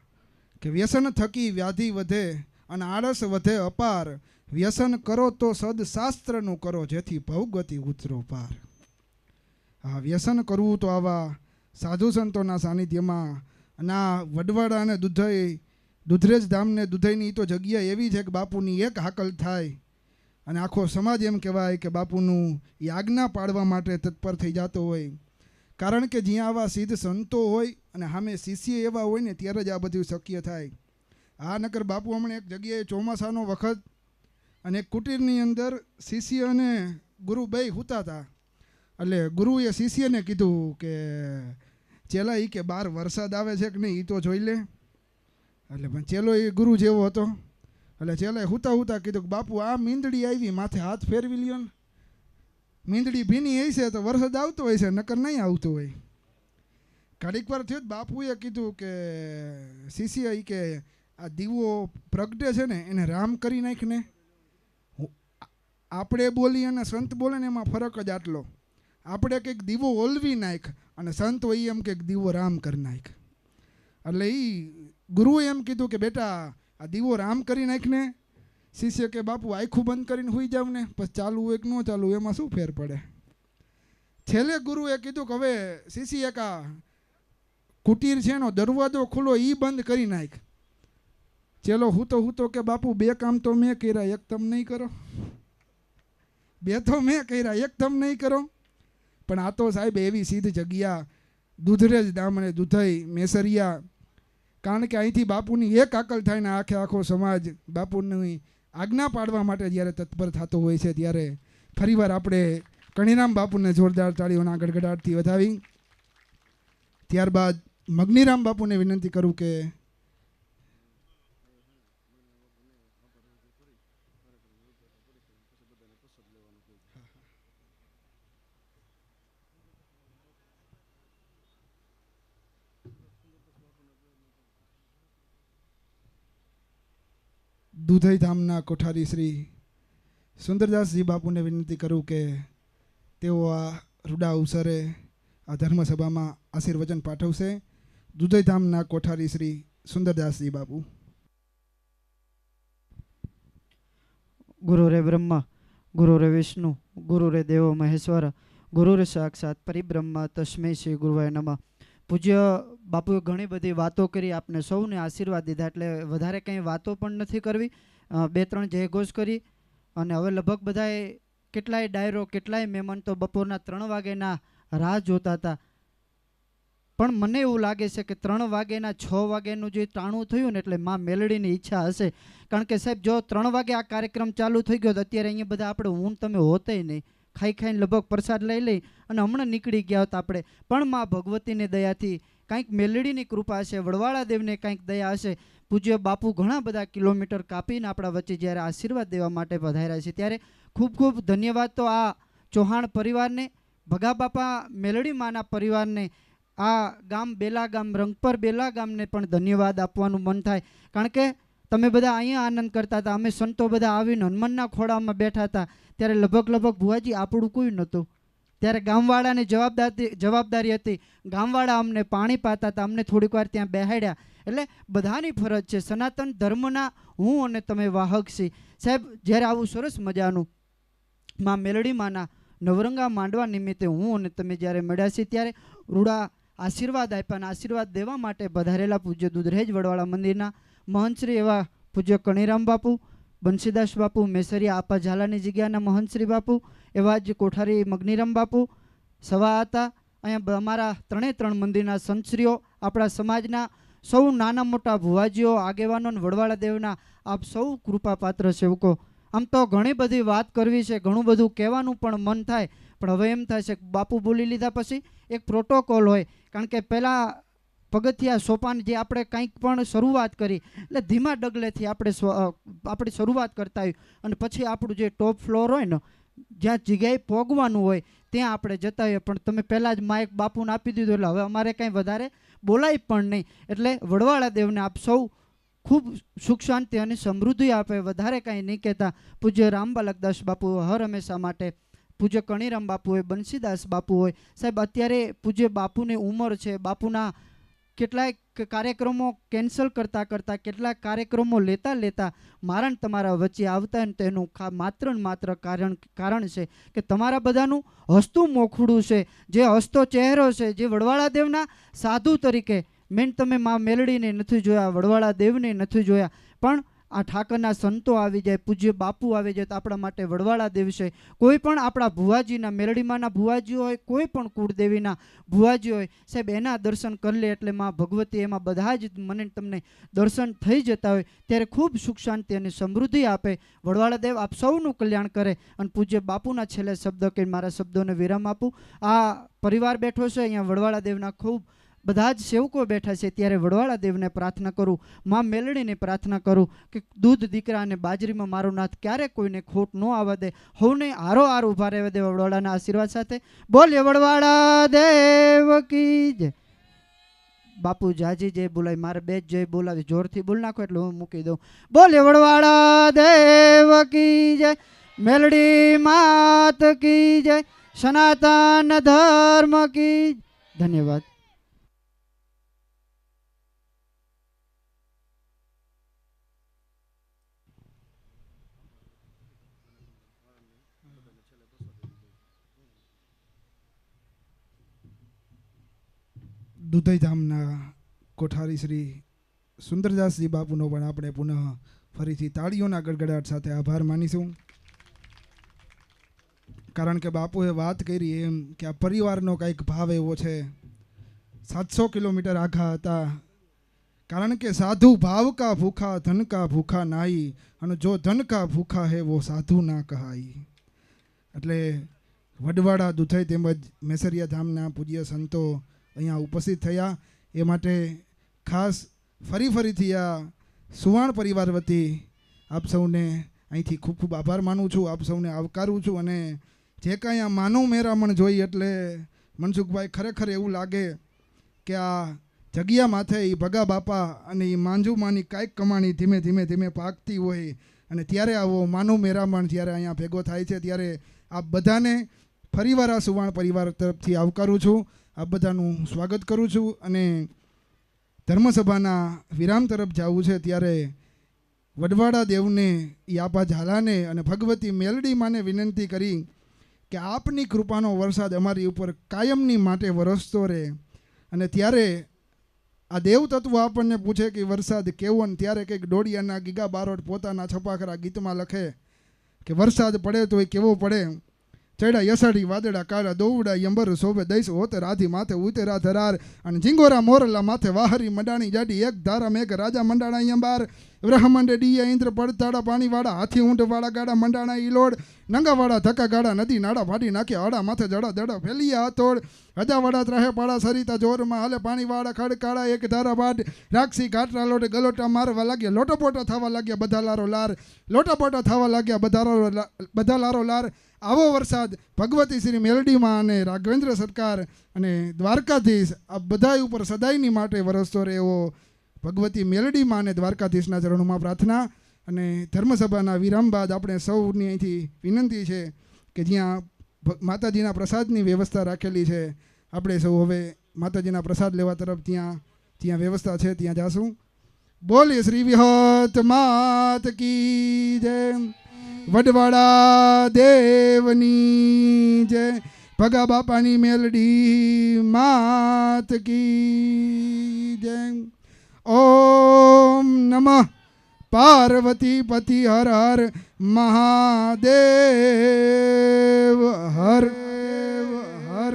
કે વ્યસન થકી વ્યાધિ વધે અને આળસ વધે અપાર, વ્યસન કરો તો સદશાસ્ત્રનું કરો, જેથી ભવગતિ ઉતરો પાર. આ વ્યસન કરવું તો આવા સાધુ સંતોના સાનિધ્યમાં અને આ વડવાડા અને દુધરેજ ધામને દુધઈની તો જગ્યા એવી છે કે બાપુની એક હાકલ થાય અને આખો સમાજ એમ કહેવાય કે બાપુનું એ આજ્ઞા પાડવા માટે તત્પર થઈ જતો હોય. કારણ કે જ્યાં આવા સિદ્ધ સંતો હોય અને સામે શિષ્ય એવા હોય ને ત્યારે જ આ બધું શક્ય થાય. આ નકર બાપુ હમણાં એક જગ્યાએ ચોમાસાનો વખત અને કુટીરની અંદર શિષ્ય અને ગુરુ બે હુતા હતા. એટલે ગુરુએ શિષ્યને કીધું કે ચેલા ઈ કે બહાર વરસાદ આવે છે કે નહીં એ તો જોઈ લે. એટલે પણ ચેલો એ ગુરુ જેવો હતો. એટલે ચેલાએ હુતા હુતા કીધું કે બાપુ આ મીંદડી આવી માથે હાથ ફેરવી લ્યો ને. મીંદડી ભીની હશે તો વરસાદ આવતો હોય છે, નકર નહીં આવતો હોય. ઘડીક વાર થયું બાપુએ કીધું કે શિષ્ય ઈ કે આ દીવો પ્રગટે છે ને એને રામ કરી નાખ ને. આપણે બોલી અને સંત બોલે ને એમાં ફરક જ આટલો. આપણે કંઈક દીવો ઓલવી નાખ અને સંત હોય એમ કંઈક દીવો રામ કરી નાખ. એટલે એ ગુરુએ એમ કીધું કે બેટા આ દીવો રામ કરી નાખ ને. શિષ્ય કે બાપુ આખું બંધ કરીને સુઈ જાવ ને પછી ચાલુ હોય કે ન ચાલુ એમાં શું ફેર પડે. છેલ્લે ગુરુએ કીધું કે હવે શિષ્ય એક આ કુટીર છે એનો દરવાજો ખુલ્લો એ બંધ કરી નાખ. ચેલો હું તો કે બાપુ બે કામ તો મેં કર્યા, એક તમે નહીં કરો. બે તો મેં કર્યા, એક તમે નહીં કરો. પણ આ તો સાહેબ એવી સીધી જગ્યા દૂધરેજ દામણે દૂધઈ મેસરિયા. કારણ કે અહીંથી બાપુની એક આકલ થાય ને આખો સમાજ બાપુની આજ્ઞા પાડવા માટે જ્યારે તત્પર થતો હોય છે ત્યારે ફરીવાર આપણે કણીરામ બાપુને જોરદાર તાળીઓના ગડગડાટથી વધાવી. ત્યારબાદ મગનીરામ બાપુને વિનંતી કરું કે દૂધઈ ધામના કોઠારી શ્રી સુંદરદાસજી બાપુને વિનંતી કરું કે તેઓ આ રૂડા અવસરે આ ધર્મસભામાં આશીર્વચન પાઠવશે. દૂધઈ ધામના કોઠારી શ્રી સુંદરદાસજી બાપુ. ગુરુ રે બ્રહ્મા ગુરુ રે વિષ્ણુ ગુરુ રે દેવો મહેશ્વર ગુરુ રે સાક્ષાત પરિબ્રહ્મ તસ્મૈ શ્રી ગુરુવાય નમઃ. પૂજ્ય બાપુએ ઘણી બધી વાતો કરી, આપને સૌને આશીર્વાદ દીધા, એટલે વધારે કંઈ વાતો પણ નથી કરવી. 2-3 જયઘોષ કરી અને હવે લગભગ બધાએ કેટલાય ડાયરો કેટલાય મહેમાન તો બપોરના 3 વાગ્યાના રાહ જોતા હતા. પણ મને એવું લાગે છે કે 3 વાગ્યાના 6 વાગ્યાનું જે ટાણું થયું ને એટલે માં મેલડીની ઈચ્છા હશે. કારણ કે સાહેબ જો 3 વાગે આ કાર્યક્રમ ચાલુ થઈ ગયો તો અત્યારે અહીંયા બધા આપણે હું તમે હોતે નહીં, ખાઈને લગભગ પ્રસાદ લઈ અને હમણાં નીકળી ગયા હતા આપણે. પણ માં ભગવતીની દયાથી કાંઈક મેલડીની કૃપા હશે, વડવાળા દેવને કાંઈક દયા હશે. પૂજ્ય બાપુ ઘણા બધા કિલોમીટર કાપીને આપણા વચ્ચે જ્યારે આશીર્વાદ દેવા માટે પધાર્યા છે ત્યારે ખૂબ ખૂબ ધન્યવાદ તો આ ચૌહાણ પરિવારને, ભગા બાપા મેલડી માના પરિવારને, આ ગામ બેલા ગામ રંગપર બેલા ગામને પણ ધન્યવાદ આપવાનું મન થાય. કારણ કે તમે બધા અહીંયા આનંદ કરતા હતા, અમે સંતો બધા આવીને હનુમાનના ખોળામાં બેઠા હતા ત્યારે લગભગ ભુવાજી આપણું કોઈ નહોતું. ત્યારે ગામવાળાની જવાબદારી હતી. ગામવાળા અમને પાણી પાતા હતા, અમને થોડીક વાર ત્યાં બેહાડ્યા. એટલે બધાની ફરજ છે. સનાતન ધર્મના હું અને તમે વાહક છીએ. સાહેબ જ્યારે આવું સરસ મજાનું માં મેલડી માના નવરંગા માંડવા નિમિત્તે હું અને તમે જ્યારે મળ્યા છીએ ત્યારે રૂડા આશીર્વાદ આપ્યા અને આશીર્વાદ દેવા માટે પધારેલા પૂજ્ય દૂધરેજ વડવાળા મંદિરના મહંતશ્રી એવા પૂજ્ય કણીરામ બાપુ, બંસીદાસ બાપુ, મેસરિયા આપા ઝાલાની જગ્યાના મહંતશ્રી બાપુ, એવા જ કોઠારી મગનીરામ બાપુ સવા હતા. અહીંયા અમારા 3 મંદિરના સંતશ્રીઓ, આપણા સમાજના સૌ નાના મોટા ભુવાજીઓ, આગેવાનો અને વડવાળા દેવના આપ સૌ કૃપાપાત્ર સેવકો. આમ તો ઘણી બધી વાત કરવી છે, ઘણું બધું કહેવાનું પણ મન થાય, પણ હવે એમ થાય છે કે બાપુ બોલી લીધા પછી એક પ્રોટોકોલ હોય. કારણ કે પહેલાં પગથિયા સોપાન જે આપણે કંઈક પણ શરૂઆત કરી એટલે ધીમા ડગલેથી આપણે શરૂઆત કરતા હોય અને પછી આપણું જે ટોપ ફ્લોર હોય ને જ્યાં જગ્યાએ પહોંચવાનું હોય ત્યાં આપણે જતા હોઈએ. પણ તમે પહેલાં જ માઇક બાપુને આપી દીધું એટલે હવે અમારે કાંઈ વધારે બોલાય પણ નહીં. એટલે વડવાળા દેવને આપ સૌ ખૂબ સુખ શાંતિ અને સમૃદ્ધિ આપે. વધારે કાંઈ નહીં કહેતા. પૂજ્ય રામબાલકદાસ બાપુ હર હંમેશા માટે, પૂજ્ય કણીરામ બાપુ હોય, બંસીદાસ બાપુ હોય. સાહેબ અત્યારે પૂજ્ય બાપુની ઉંમર છે, બાપુના કેટલાય કાર્યક્રમો કેન્સલ કરતાં કેટલાક કાર્યક્રમો લેતા મારા તમારા વચ્ચે આવતા ને તેનું માત્ર ને માત્ર કારણ છે કે તમારા બધાનું હસતું મોખડું છે, જે હસતો ચહેરો છે, જે વડવાળા દેવના સાધુ તરીકે મેન તમે માં મેલડીને નથી જોયા, વડવાળા દેવને નથી જોયા, પણ આ ઠાકરના સંતો આવી જાય, પૂજ્ય બાપુ આવી જાય, તો આપણા માટે વડવાળા દિવસે કોઈ પણ આપણા ભુવાજીના, મેલડીમાંના ભુવાજી હોય, કોઈ પણ કુળદેવીના ભુવાજી હોય, સાહેબ એના દર્શન કરી લે એટલે માં ભગવતી એમાં બધા જ મને તમને દર્શન થઈ જતા હોય. ત્યારે ખૂબ સુખ શાંતિ અને સમૃદ્ધિ આપે. વડવાળા દેવ આપ સૌનું કલ્યાણ કરે. અને પૂજ્ય બાપુના છેલ્લે શબ્દ કે મારા શબ્દોને વિરામ આપું. આ પરિવાર બેઠો છે અહીંયા, વડવાળા દેવના ખૂબ બધા જ સેવકો બેઠા છે. ત્યારે વડવાળા દેવને પ્રાર્થના કરું, માં મેલડીને પ્રાર્થના કરું કે દૂધ દીકરા અને બાજરીમાં મારો નાથ ક્યારે કોઈને ખોટ ન આવવા દે, હવને હારો હાર ઊભા રહેવા દે વડવાળાના આશીર્વાદ સાથે. બોલીએ વડવાળા દેવ કી જય. બાપુ જાજી જય બોલાય, મારે બે જ જય બોલાવી, જોરથી બોલ નાખો એટલે હું મૂકી દઉં. બોલીએ વડવાળા દેવ કી જય, મેલડી માત કી જય, સનાતન ધર્મ કી. ધન્યવાદ. દુધઈ ધામના કોઠારી શ્રી સુંદરદાસજી બાપુનો પણ આપણે પુનઃ ફરીથી તાળીઓના ગડગડાટ સાથે આભાર માનીશું. કારણ કે બાપુએ વાત કરી એમ કે આ પરિવારનો કંઈક ભાવ એવો છે. 700 કિલોમીટર આઘા હતા. કારણ કે સાધુ ભાવ કા ભૂખા, ધન કા ભૂખા નાઈ, અને જો ધન કા ભૂખા હે વો સાધુ ના કહાઈ. એટલે વડવાડા દુધઈ તેમજ મેસરિયા ધામના પૂજ્ય સંતો અહીંયા ઉપસ્થિત થયા. એ માટે ખાસ ફરીથી આ સુવાણ પરિવાર વતી આપ સૌને અહીંથી ખૂબ ખૂબ આભાર માનું છું, આપ સૌને આવકારું છું. અને જે કાંઈ આ માનવ મેરામણ જોઈ એટલે મનસુખભાઈ ખરેખર એવું લાગે કે આ જગ્યા માથે એ ભગા બાપા અને એ માંજુમાની કાંઈક કમાણી ધીમે ધીમે પાકતી હોય. અને ત્યારે આવો માનવ મેરામણ જ્યારે અહીંયા ભેગો થાય છે, ત્યારે આપ બધાને ફરીવાર આ સુવાણ પરિવાર તરફથી આવકારું છું, આપ બધાનું સ્વાગત કરું છું. અને ધર્મસભાના વિરામ તરફ જવું છે ત્યારે વડવાડા દેવને એ આપા ઝાલાને અને ભગવતી મેલડી માને વિનંતી કરી કે આપની કૃપાનો વરસાદ અમારી ઉપર કાયમની માટે વરસતો રહે. અને ત્યારે આ દેવ તત્વ આપણને પૂછે કે વરસાદ કેવો, ને ત્યારે કંઈક ડોડિયાના ગીગા બારોટ પોતાના છપાખરા ગીતમાં લખે કે વરસાદ પડે તો એ કેવો પડે. ચડ્યા યસાડી વાદળા કાળા દોવડા યંબર શોભે દઈશ હોત રાધી માથે ઉતરા ધરાર, અને ઝીંગોરા મોરલા માથે વાહરી મંડાણી જાડી એક ધારા મેઘ રાજા મંડાણા યંબાર, બ્રહ્માંડે ડીયા ઇન્દ્ર પડતાડા પાણીવાળા હાથી ઊંટવાળા ગાડા મંડાણા ઈલોડ, નંગાવાળા ધક્કા ગાડા નદી નાડા ફાટી નાખ્યા આડા માથે જડા દડા ફેલિયા હાથોડ, હજાવાળા ત્રાહે પાડા સરિતા જોરમાં હાલે પાણીવાળા ખડકાળા એક ધારા બાદ, રાક્ષી ઘાટરા લોટે ગલોટા મારવા લાગ્યા, લોટોપોટા થવા લાગ્યા બધા લારો લાર, લોટાપોટા થવા લાગ્યા બધા લારો લાર. આવો વરસાદ ભગવતી શ્રી મેલડીમાં અને રાઘવેન્દ્ર સરકાર અને દ્વારકાધીશ આ બધા ઉપર સદાયની માટે વરસતો રહે એવો ભગવતી મેલડીમાં અને દ્વારકાધીશના ચરણોમાં પ્રાર્થના. અને ધર્મસભાના વિરામ બાદ આપણે સૌની અહીંથી વિનંતી છે કે જ્યાં માતાજીના પ્રસાદની વ્યવસ્થા રાખેલી છે, આપણે સૌ હવે માતાજીના પ્રસાદ લેવા તરફ ત્યાં વ્યવસ્થા છે ત્યાં જાશું. બોલીએ શ્રી વિહત માત કી જય, વડવાડા દેવની જય, ભગા બાપાની મેલડી માત કી જય. ઓમ નમઃ પાર્વતી પતિ હર હર મહાદેવ હર હર હર.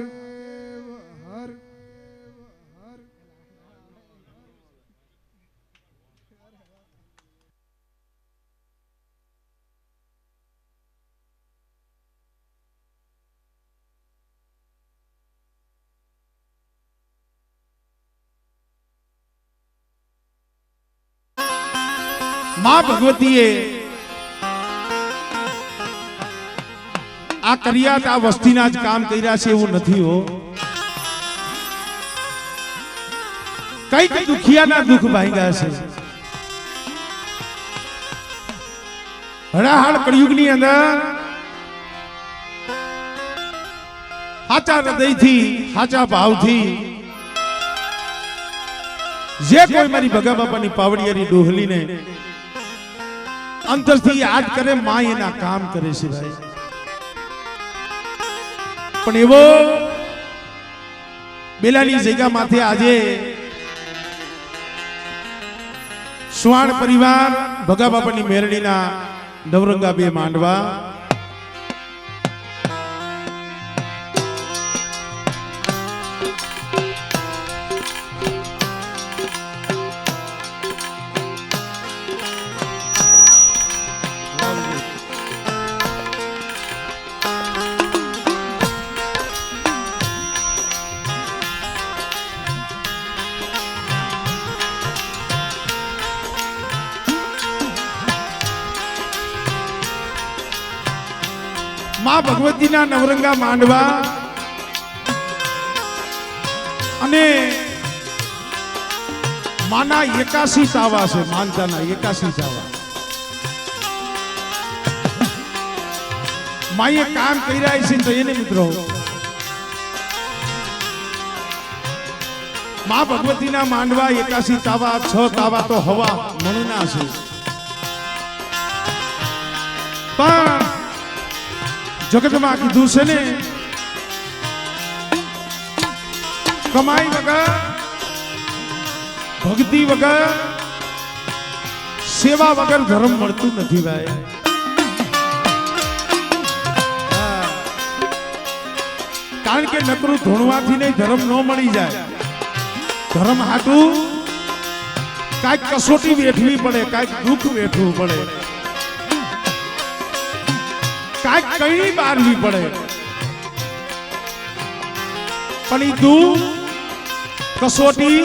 માં ભગવતીએ આ કર્યા આ વસ્તીના જ કામ કર્યા છે એવું નથી હો. કઈક દુખિયાના દુઃખ ભાંગ્યા છે. હળાહળ કળિયુગની અંદર સાચા હૃદયથી સાચા ભાવથી જે કોઈ મારી ભગા બાપાની પાવડિયાની ડોહલીને અંતરથી યાદ કરે, માં એના કામ કરે છે ભાઈ. પણ એવો બેલાની જગ્યા માથે આજે સુવાણ પરિવાર ભગા બાપાની મેરડીના નવરંગા બે માંડવા માં ભગવતીના નવરંગા માંડવા અને માના 81 ચાવા છે. માનતાના 81 ચાવા. માએ કામ કર્યા છે તો એને મિત્રો માં ભગવતીના માંડવા 81 ચાવા 6 તાવા તો હવા મણના છે. પણ જગતમાં કીધું છે ને કમાઈ વગર ભક્તિ વગર સેવા વગર ધર્મ મળતું નથી ભાઈ. કારણ કે નકરું ધોણવાથી નહીં ધર્મ ન મળી જાય. ધર્મ હાટું કાંઈક કસોટી વેઠવી પડે, કાંઈક દુઃખ વેઠવું પડે, કાંઈક કઈ બારવી પડે. પણ ઈ દુઃખ કસોટી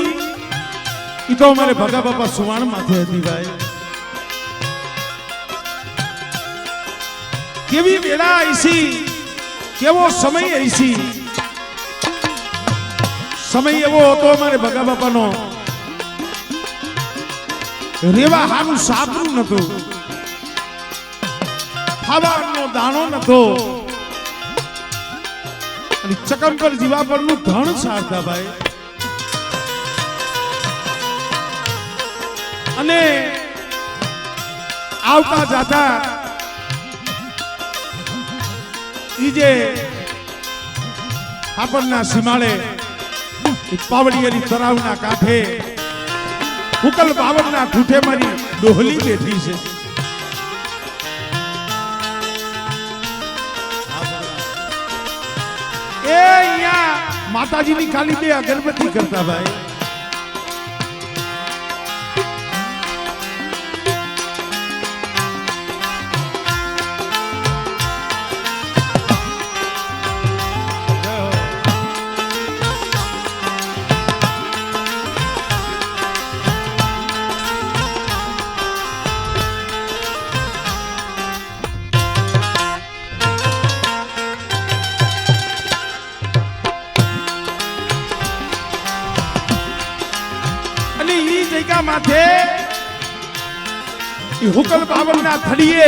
ઈ તો અમારે ભગા બાપા સુવાણ માથે હતી ભાઈ. કેવી વેળા આઈસી, કેવો સમય આઈસી. સમય એવો હતો અમારે ભગા બાપાનો રેવા હારું સાબરું નતું, ખાવાનો દાણો નતો અને ચકંબર જીવા પરનું ધણ સારતા ભાઈ. અને આવતા જાતા ઈ જે આપણના સીમાડે પાવડિયાની તળાવના કાંઠે હુકલ બાવળના ઠૂઠે મારી ડોહલી બેઠી છે. એ અહીંયા માતાજીની ખાલી બે અગરબત્તી કરતા ભાઈ. માથે હુકલ બાવળના થડીએ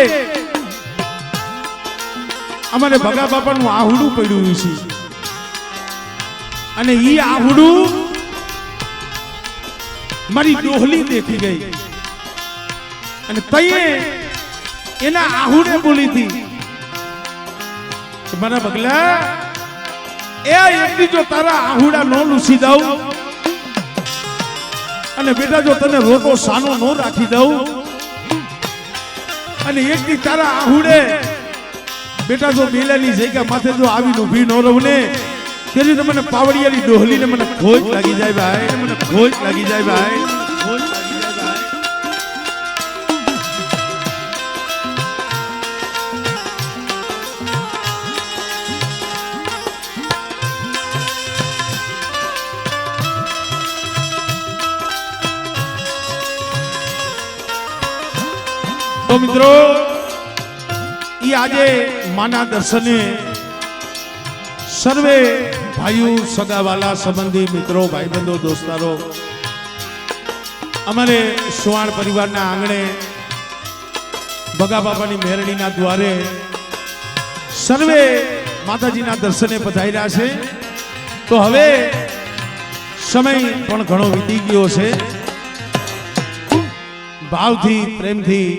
અમારે ભગા બાપાનું આહુડું પડ્યું છે. અને ઈ આહુડું મારી ડોહલી દેખી ગઈ અને તઈએ એના આહુડે બોલી હતી કે મારા બગલા એ એકદી જો તારા આહુડા નો લૂસી દઉં અને બેટા જો તને રોટો સાનો નો રાખી દઉં અને એક દી તારા આહુડે બેટા જો બેલાની જગ્યા માથે જો આવીને ઊભી ન રહું ને તેથી તો મને પાવડિયાની ડોહલીને મને ખોજ લાગી જાય ભાઈ, મને ખોજ લાગી જાય ભાઈ, ખોજ લાગી જાય ભાઈ. તો મિત્રો ઈ આજે માના દર્શને સર્વે ભાઈઓ સગાવાલા સંબંધી મિત્રો ભાઈબંધો દોસ્તારો અમારે સુવાણ પરિવારના આંગણે ભગા બાપાની મેરડીના દ્વારે સર્વે માતાજીના દર્શને પધાર્યા છે. તો હવે સમય પણ ઘણો વીતી ગયો છે. ભાવથી પ્રેમથી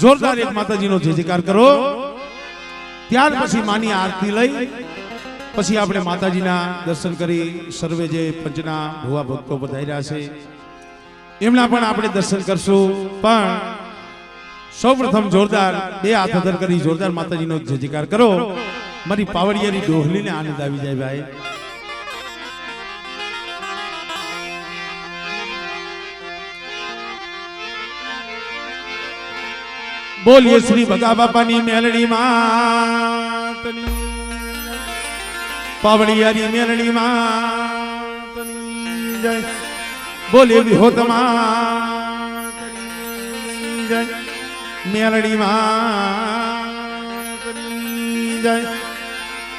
જોરદાર એક માતાજીનો જય જયકાર કરો. ત્યાર પછી માની આરતી લઈ પછી આપણે માતાજીના દર્શન કરી સર્વે જે પંચના ભુવા ભક્તો પધાર્યા છે એમના પણ આપણે દર્શન કરશું. પણ સૌપ્રથમ જોરદાર બે હાથ અધર કરી જોરદાર માતાજીનો જય જયકાર કરો. મારી પાવડિયાની ડોહલીને આનંદ આવી જાય ભાઈ. બોલીએ શ્રી ભગા બાપાની મેલડી માતની, પાવડિયારી મેલડી માતની જય. બોલે વિહોત માતની જય, મેલડી માતની જય.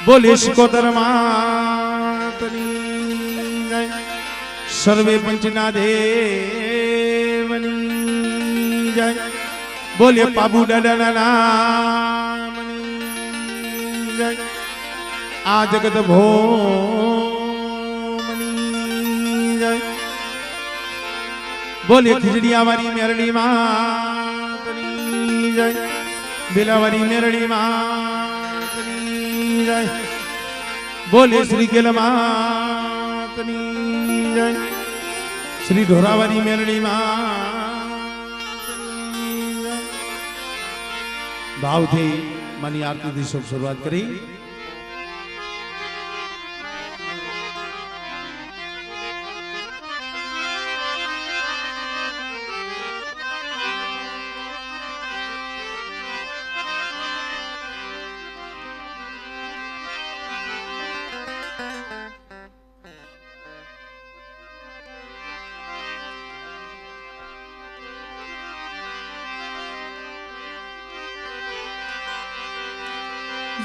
બોલે શિકોતર માતની જય. સર્વે પંચના દેવની જય. બોલે પાબુ દાદાના નામની જય. આ જગત ભોમની જય. બોલે ખીજડીયા વાળી મેરડી માતની જય. બેલાવાળી મેરડી માતની જય. બોલે શ્રી ગેલ માતની જય. શ્રી ઢોરાવાળી મેરડી ભાવથી માની આરતીથી શુભ શરૂઆત કરી.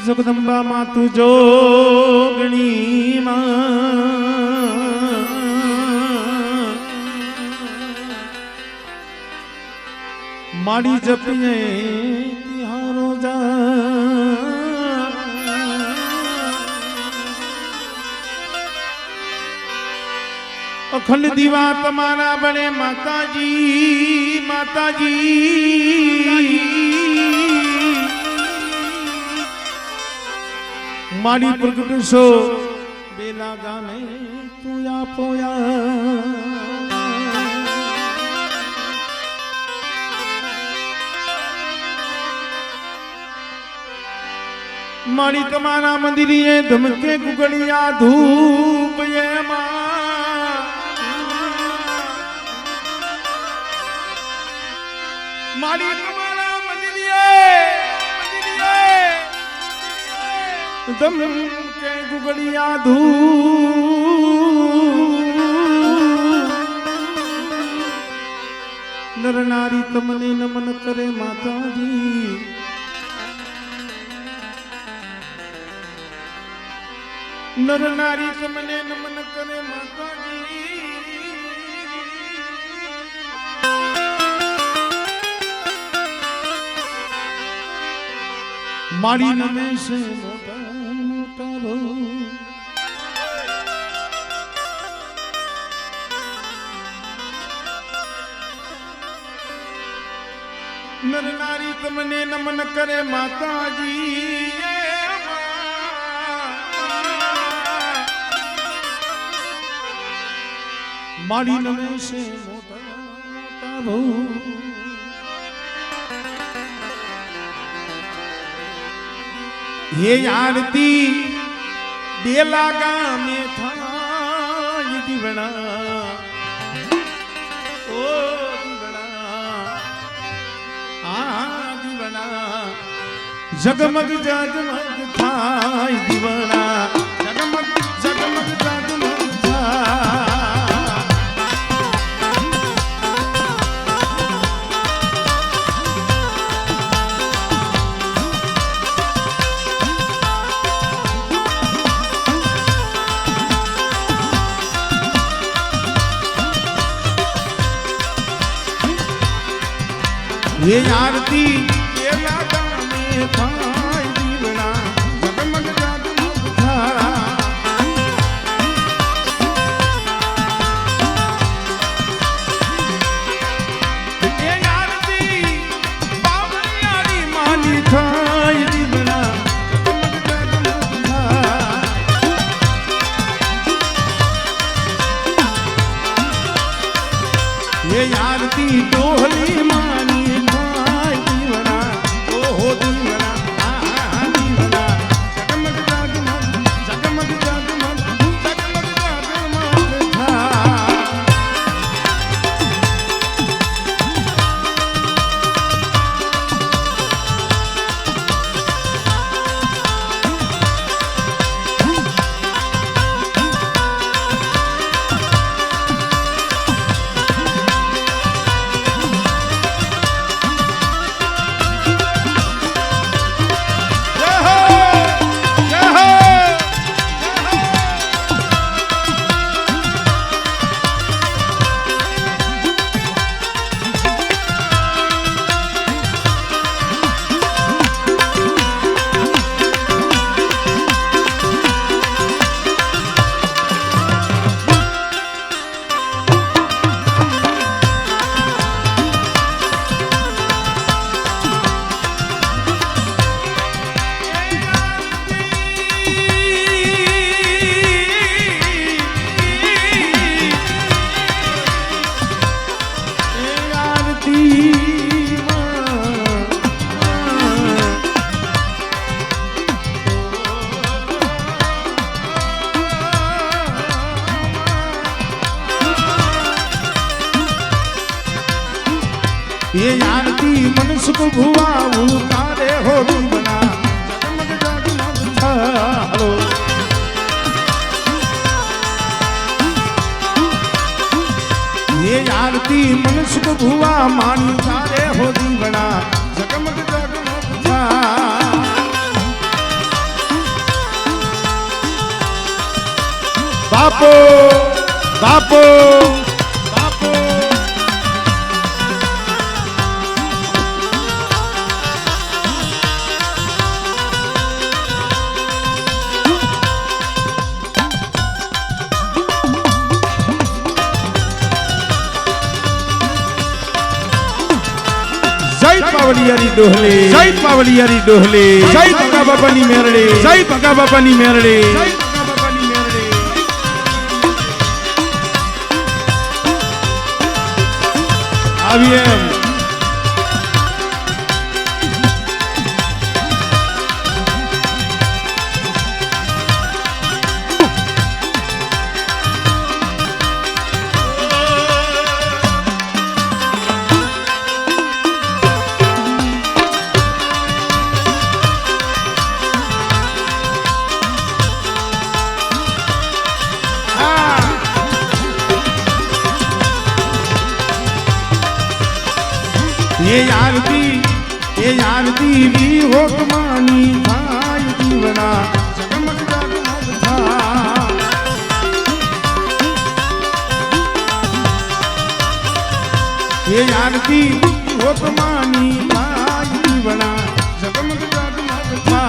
જગદંબા માતુ જોગણી માડી જપીએ તિહારો જા. અખંડ દીવા તમારા બને માતાજી માતાજી. મારી પ્રગટ સો બેલા ગામે તું આપોયા. મારી તમારા મંદિરીએ ધમકે ગુગળિયા ધૂપ એમાં. મારી તમારા મંદિરીએ ધમ કે ગુગળિયા ધૂપ. નર નારી તમને નમન કરે માતાજી. નર નારી તમને નમન કરે માતાજી. મારી નમે છે નર નારી તમને નમન કરે માતાજી. મારી નમે છે મોટા ભો. હે આરતી બેલા ગામે થાય દીવણા. ઓ દીવણા આ દીવણા જગમગ જગમગ થાય દીવણા. જગમગ જગમગ જગમગ થાય. ये आरती केला गामे थाय दीवना जगमग जगमग थाय. ये आरती बावरियारी मानी थाय दीवना जगमग जगमग थाय. ये એ આરતી ડોહલી માની થાય દીવના ઓહો દીવના આ દીવના જગમગ જગમગ જગમગ જગમગ જગમગ જગમગ થાય ये आरती मनसुख भुआ उतारे हो बना जगमग जगमग थारो ये आरती मनसुख भुआ मान उतारे हो बना जगमग जगमग थारो बापो बापो बापो जय पावलियारी डोहले जय पावलियारी डोहले जय भगा बापानी मेरड़े जय भगा बापानी मेरड़े जय भगा बापानी मेरड़े आविए ये आरती वी होक मानी थाय जीवना जगमग जगमग था ये आरती होक मानी थाय जीवना जगमग जगमग था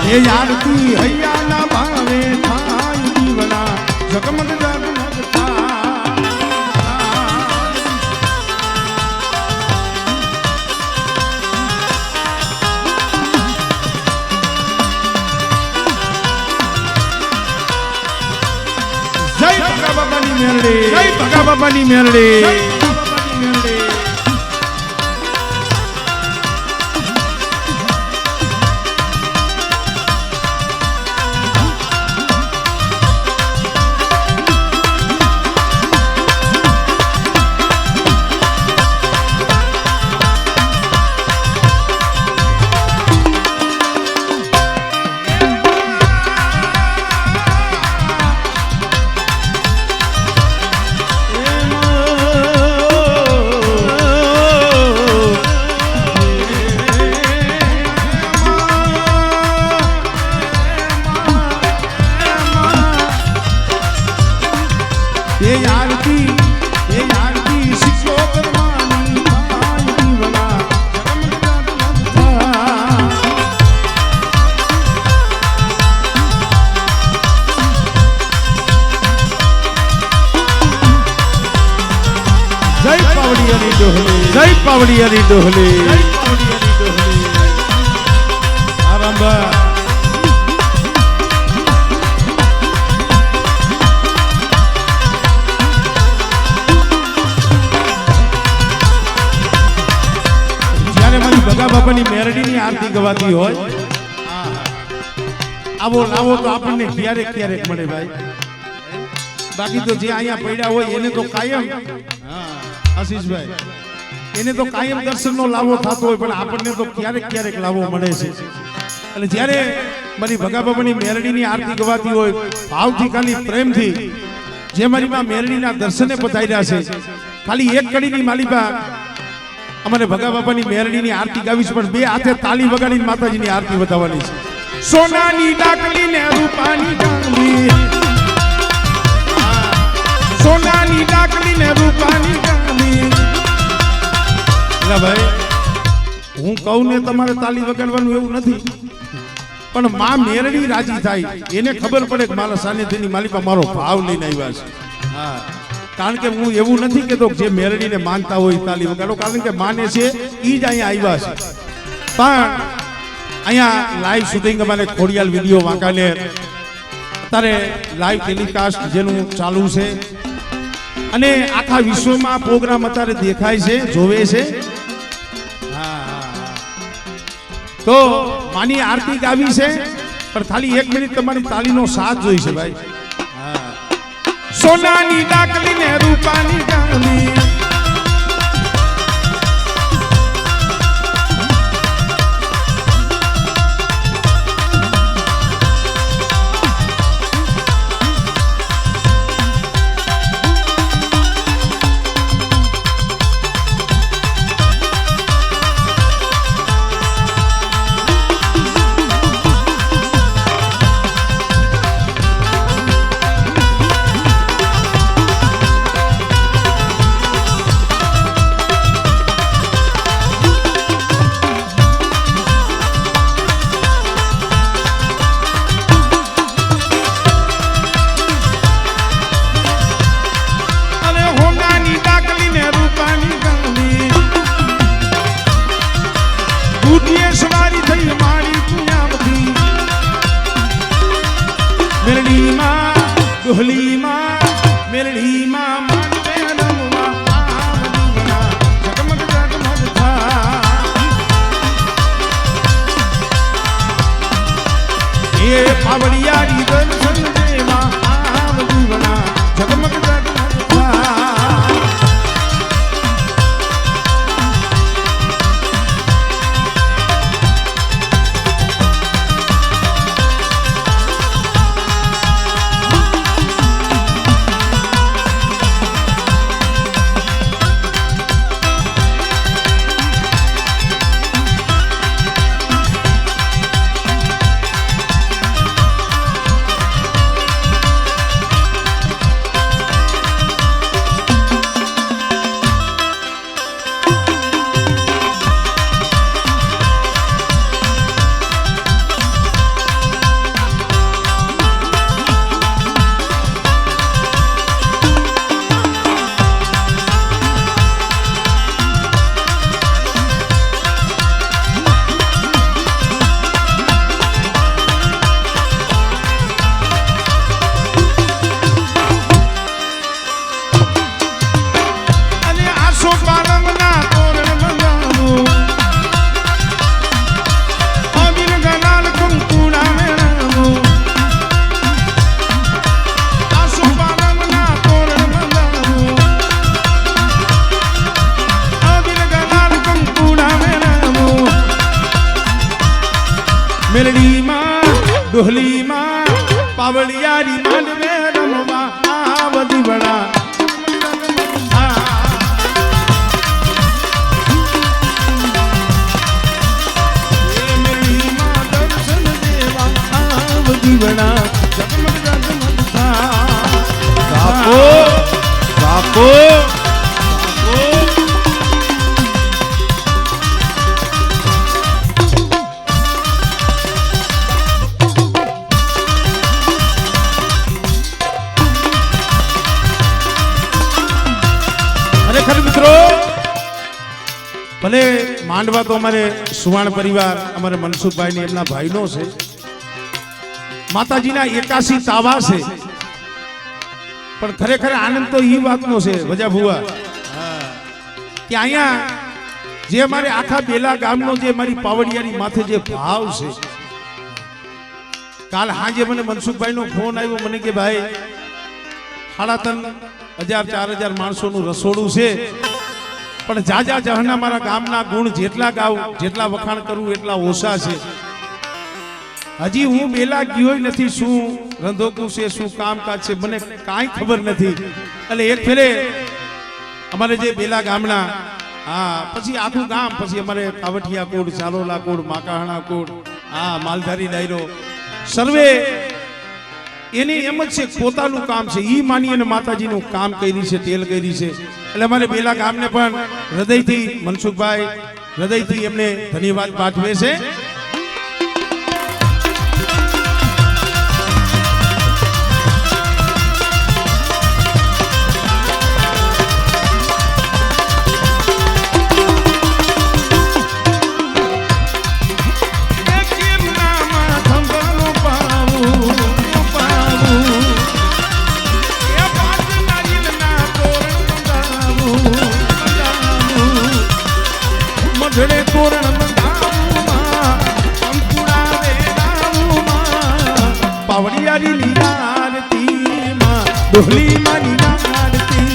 ये आरती हैया ना भावे थाय जीवना जगमग जगमग था जय भगा बापानी मेरड़े जय भगा बापानी मेरड़े ડોહલી જય પાવડિયાની ડોહલી જય પાવડિયાની ડોહલી આરંભ ભગા બાપાની મેરડીની આરતી ગવાતી હોય આવો લાવો તો આપણને ક્યારેક ક્યારેક મળે ભાઈ બાકી તો જે અહીંયા પડ્યા હોય એને તો કાયમ આશીષભાઈ એને તો કાયમ દર્શનનો લાવો થતો હોય પણ આપણને તો ક્યારેક ક્યારેક લાવો મળે છે અને જ્યારે મારી ભગા બાપાની મેરડીની આરતી ગવાતી હોય ભાવથી ખાલી પ્રેમથી જે મારી માં મેરડીના દર્શને પધાર્યા છે ખાલી એક કડીની માલિકા અમારે ભગા બાપાની મેરડીની આરતી ગાવીશ પણ બે હાથે તાળી વગાડીને માતાજીની આરતી વધાવવાની છે સોનાની ડાકલી ને રૂપાની ગાંધી સોનાની ડાકલી ને રૂપાની ગાંધી ભાઈ હું કહું ને તમારે તાળી વગાડવાનું એવું નથી પણ માં મેરડી રાજી થાય એને ખબર પડે કે મારા સાનિધ્યની માલિકા મારો ભાવ લઈને આવ્યા છે હા કારણ કે હું એવું નથી કેતો જે મેરડીને માનતા હોય તાલી વગાડો કારણ કે માને છે ઈ જ અહીંયા આવ્યા છે પણ અહીંયા લાઈવ શૂટિંગ અમારે ખોડિયાલ વિડીયો વાંકાનેર અત્યારે લાઈવ ટેલિકાસ્ટ જેનું ચાલુ છે અને આખા વિશ્વમાં પ્રોગ્રામ અત્યારે દેખાય છે જોવે છે તો માની આરતી ગાવી છે પણ ખાલી 1 મિનિટ તમારી તાલીનો સાથ જોઈ છે ભાઈ સોનાની ડાકલી ને રૂપાની ગાંધી પાવડિયારી દર્શન દેવા આવ જીવના ઝગમગ ઝગમગ થાય મેલડી માં ડોહલી માં પાવડિયારી માંડવે રમવા આવ દીવડા મેલડી માં દર્શન દેવા આવ દીવડા ઝગમગ ઝગમગ થાય બાપો બાપો મિત્રો ભલે માંડવા તો અમારે સુવાણ પરિવાર અમારે મનસુખભાઈ ને એમના ભાઈનો છે, માતાજીના 81 તાવા છે, પણ ખરેખર આનંદ તો એ વાતનો છે વજા ભુવા કે અહીંયા જે અમારે આખા બેલા ગામનો જે મારી પાવડિયાની માથે જે ભાવ છે, કાલ હાજે મને મનસુખભાઈનો ફોન આવ્યો મને કે ભાઈ 3,500-4,000 માણસોનું રસોડું છે, પણ જાજા જહના મારા ગામના ગુણ જેટલા ગાવ જેટલા વખાણ કરું એટલા ઓછા છે. હજી હું બેલા ગયો નથી, શું રંધોકું છે શું કામકાજ છે મને કાંઈ ખબર નથી. એટલે એક ફેરે અમારે જે બેલા ગામના પછી આખું ગામ, પછી અમારે કાવઠિયા કોડ, ચાલોલા કોડ, માકાહાણા કોડ, માલધારી ડાયરો સર્વે એની એમ જ છે, પોતાનું કામ છે ઈ માની અને માતાજીનું કામ કરી છે, તેલ કરી છે. એટલે અમારે બેલા ગામને પણ હૃદયથી મનસુખભાઈ હૃદયથી એમને ધન્યવાદ પાઠવે છે. પાવડિયાની લીલારતી માં ડોહલી માની નારતી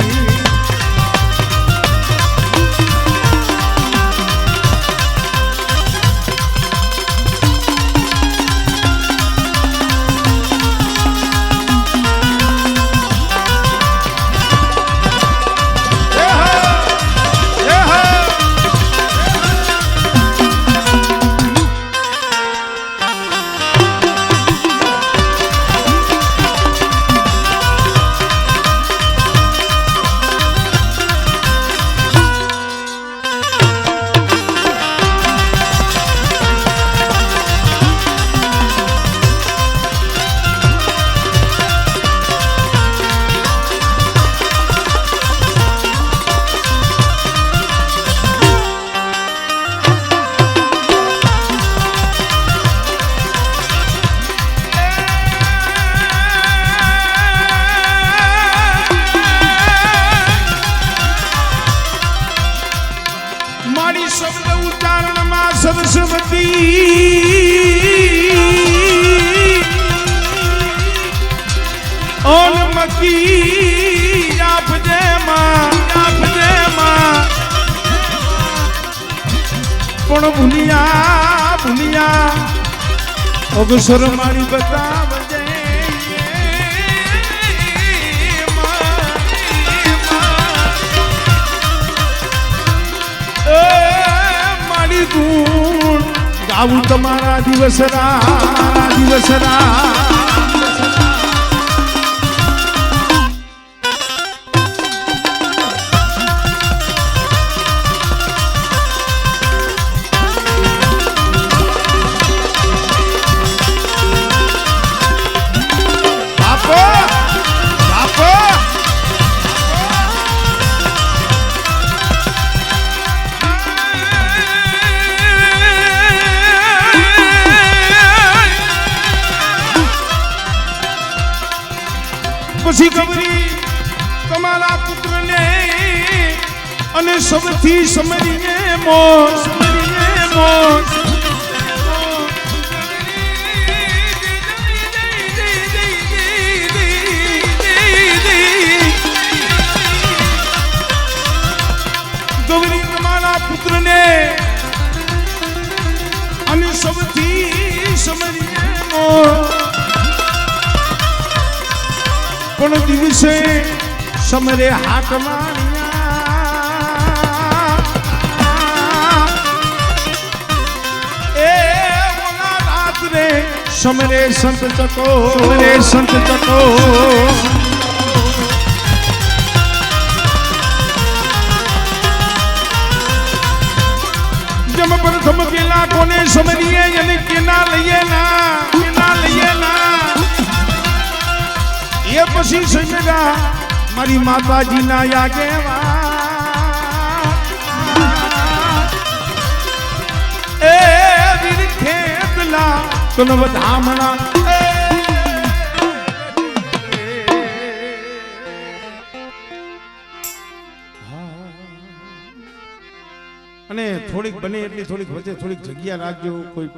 ઓન મકી આપજે માં પણ ભૂલિયા અગસર મારી બતાવજે મારી ગુણ ગાવું તમારા દિવસરા પછી ગૌરી તમારા પુત્રને અને સૌથી સમરીને મોજ ગૌરી તમારા પુત્રને અને સૌથી સમરીને મોજ પણ દિવસે સમરે હાથ માણ્યા એ ઓલા રાત્રે સમરે સંત ચકો જમ પ્રથમ કેલા કોને સમરીએ અને કેના લઈએ ના એ પછી સમજા મારી માતાજીના યાગેવા લીલા સુન વધામણા અને થોડીક બને એટલી થોડીક વચ્ચે થોડીક જગ્યા રાખજો કોઈ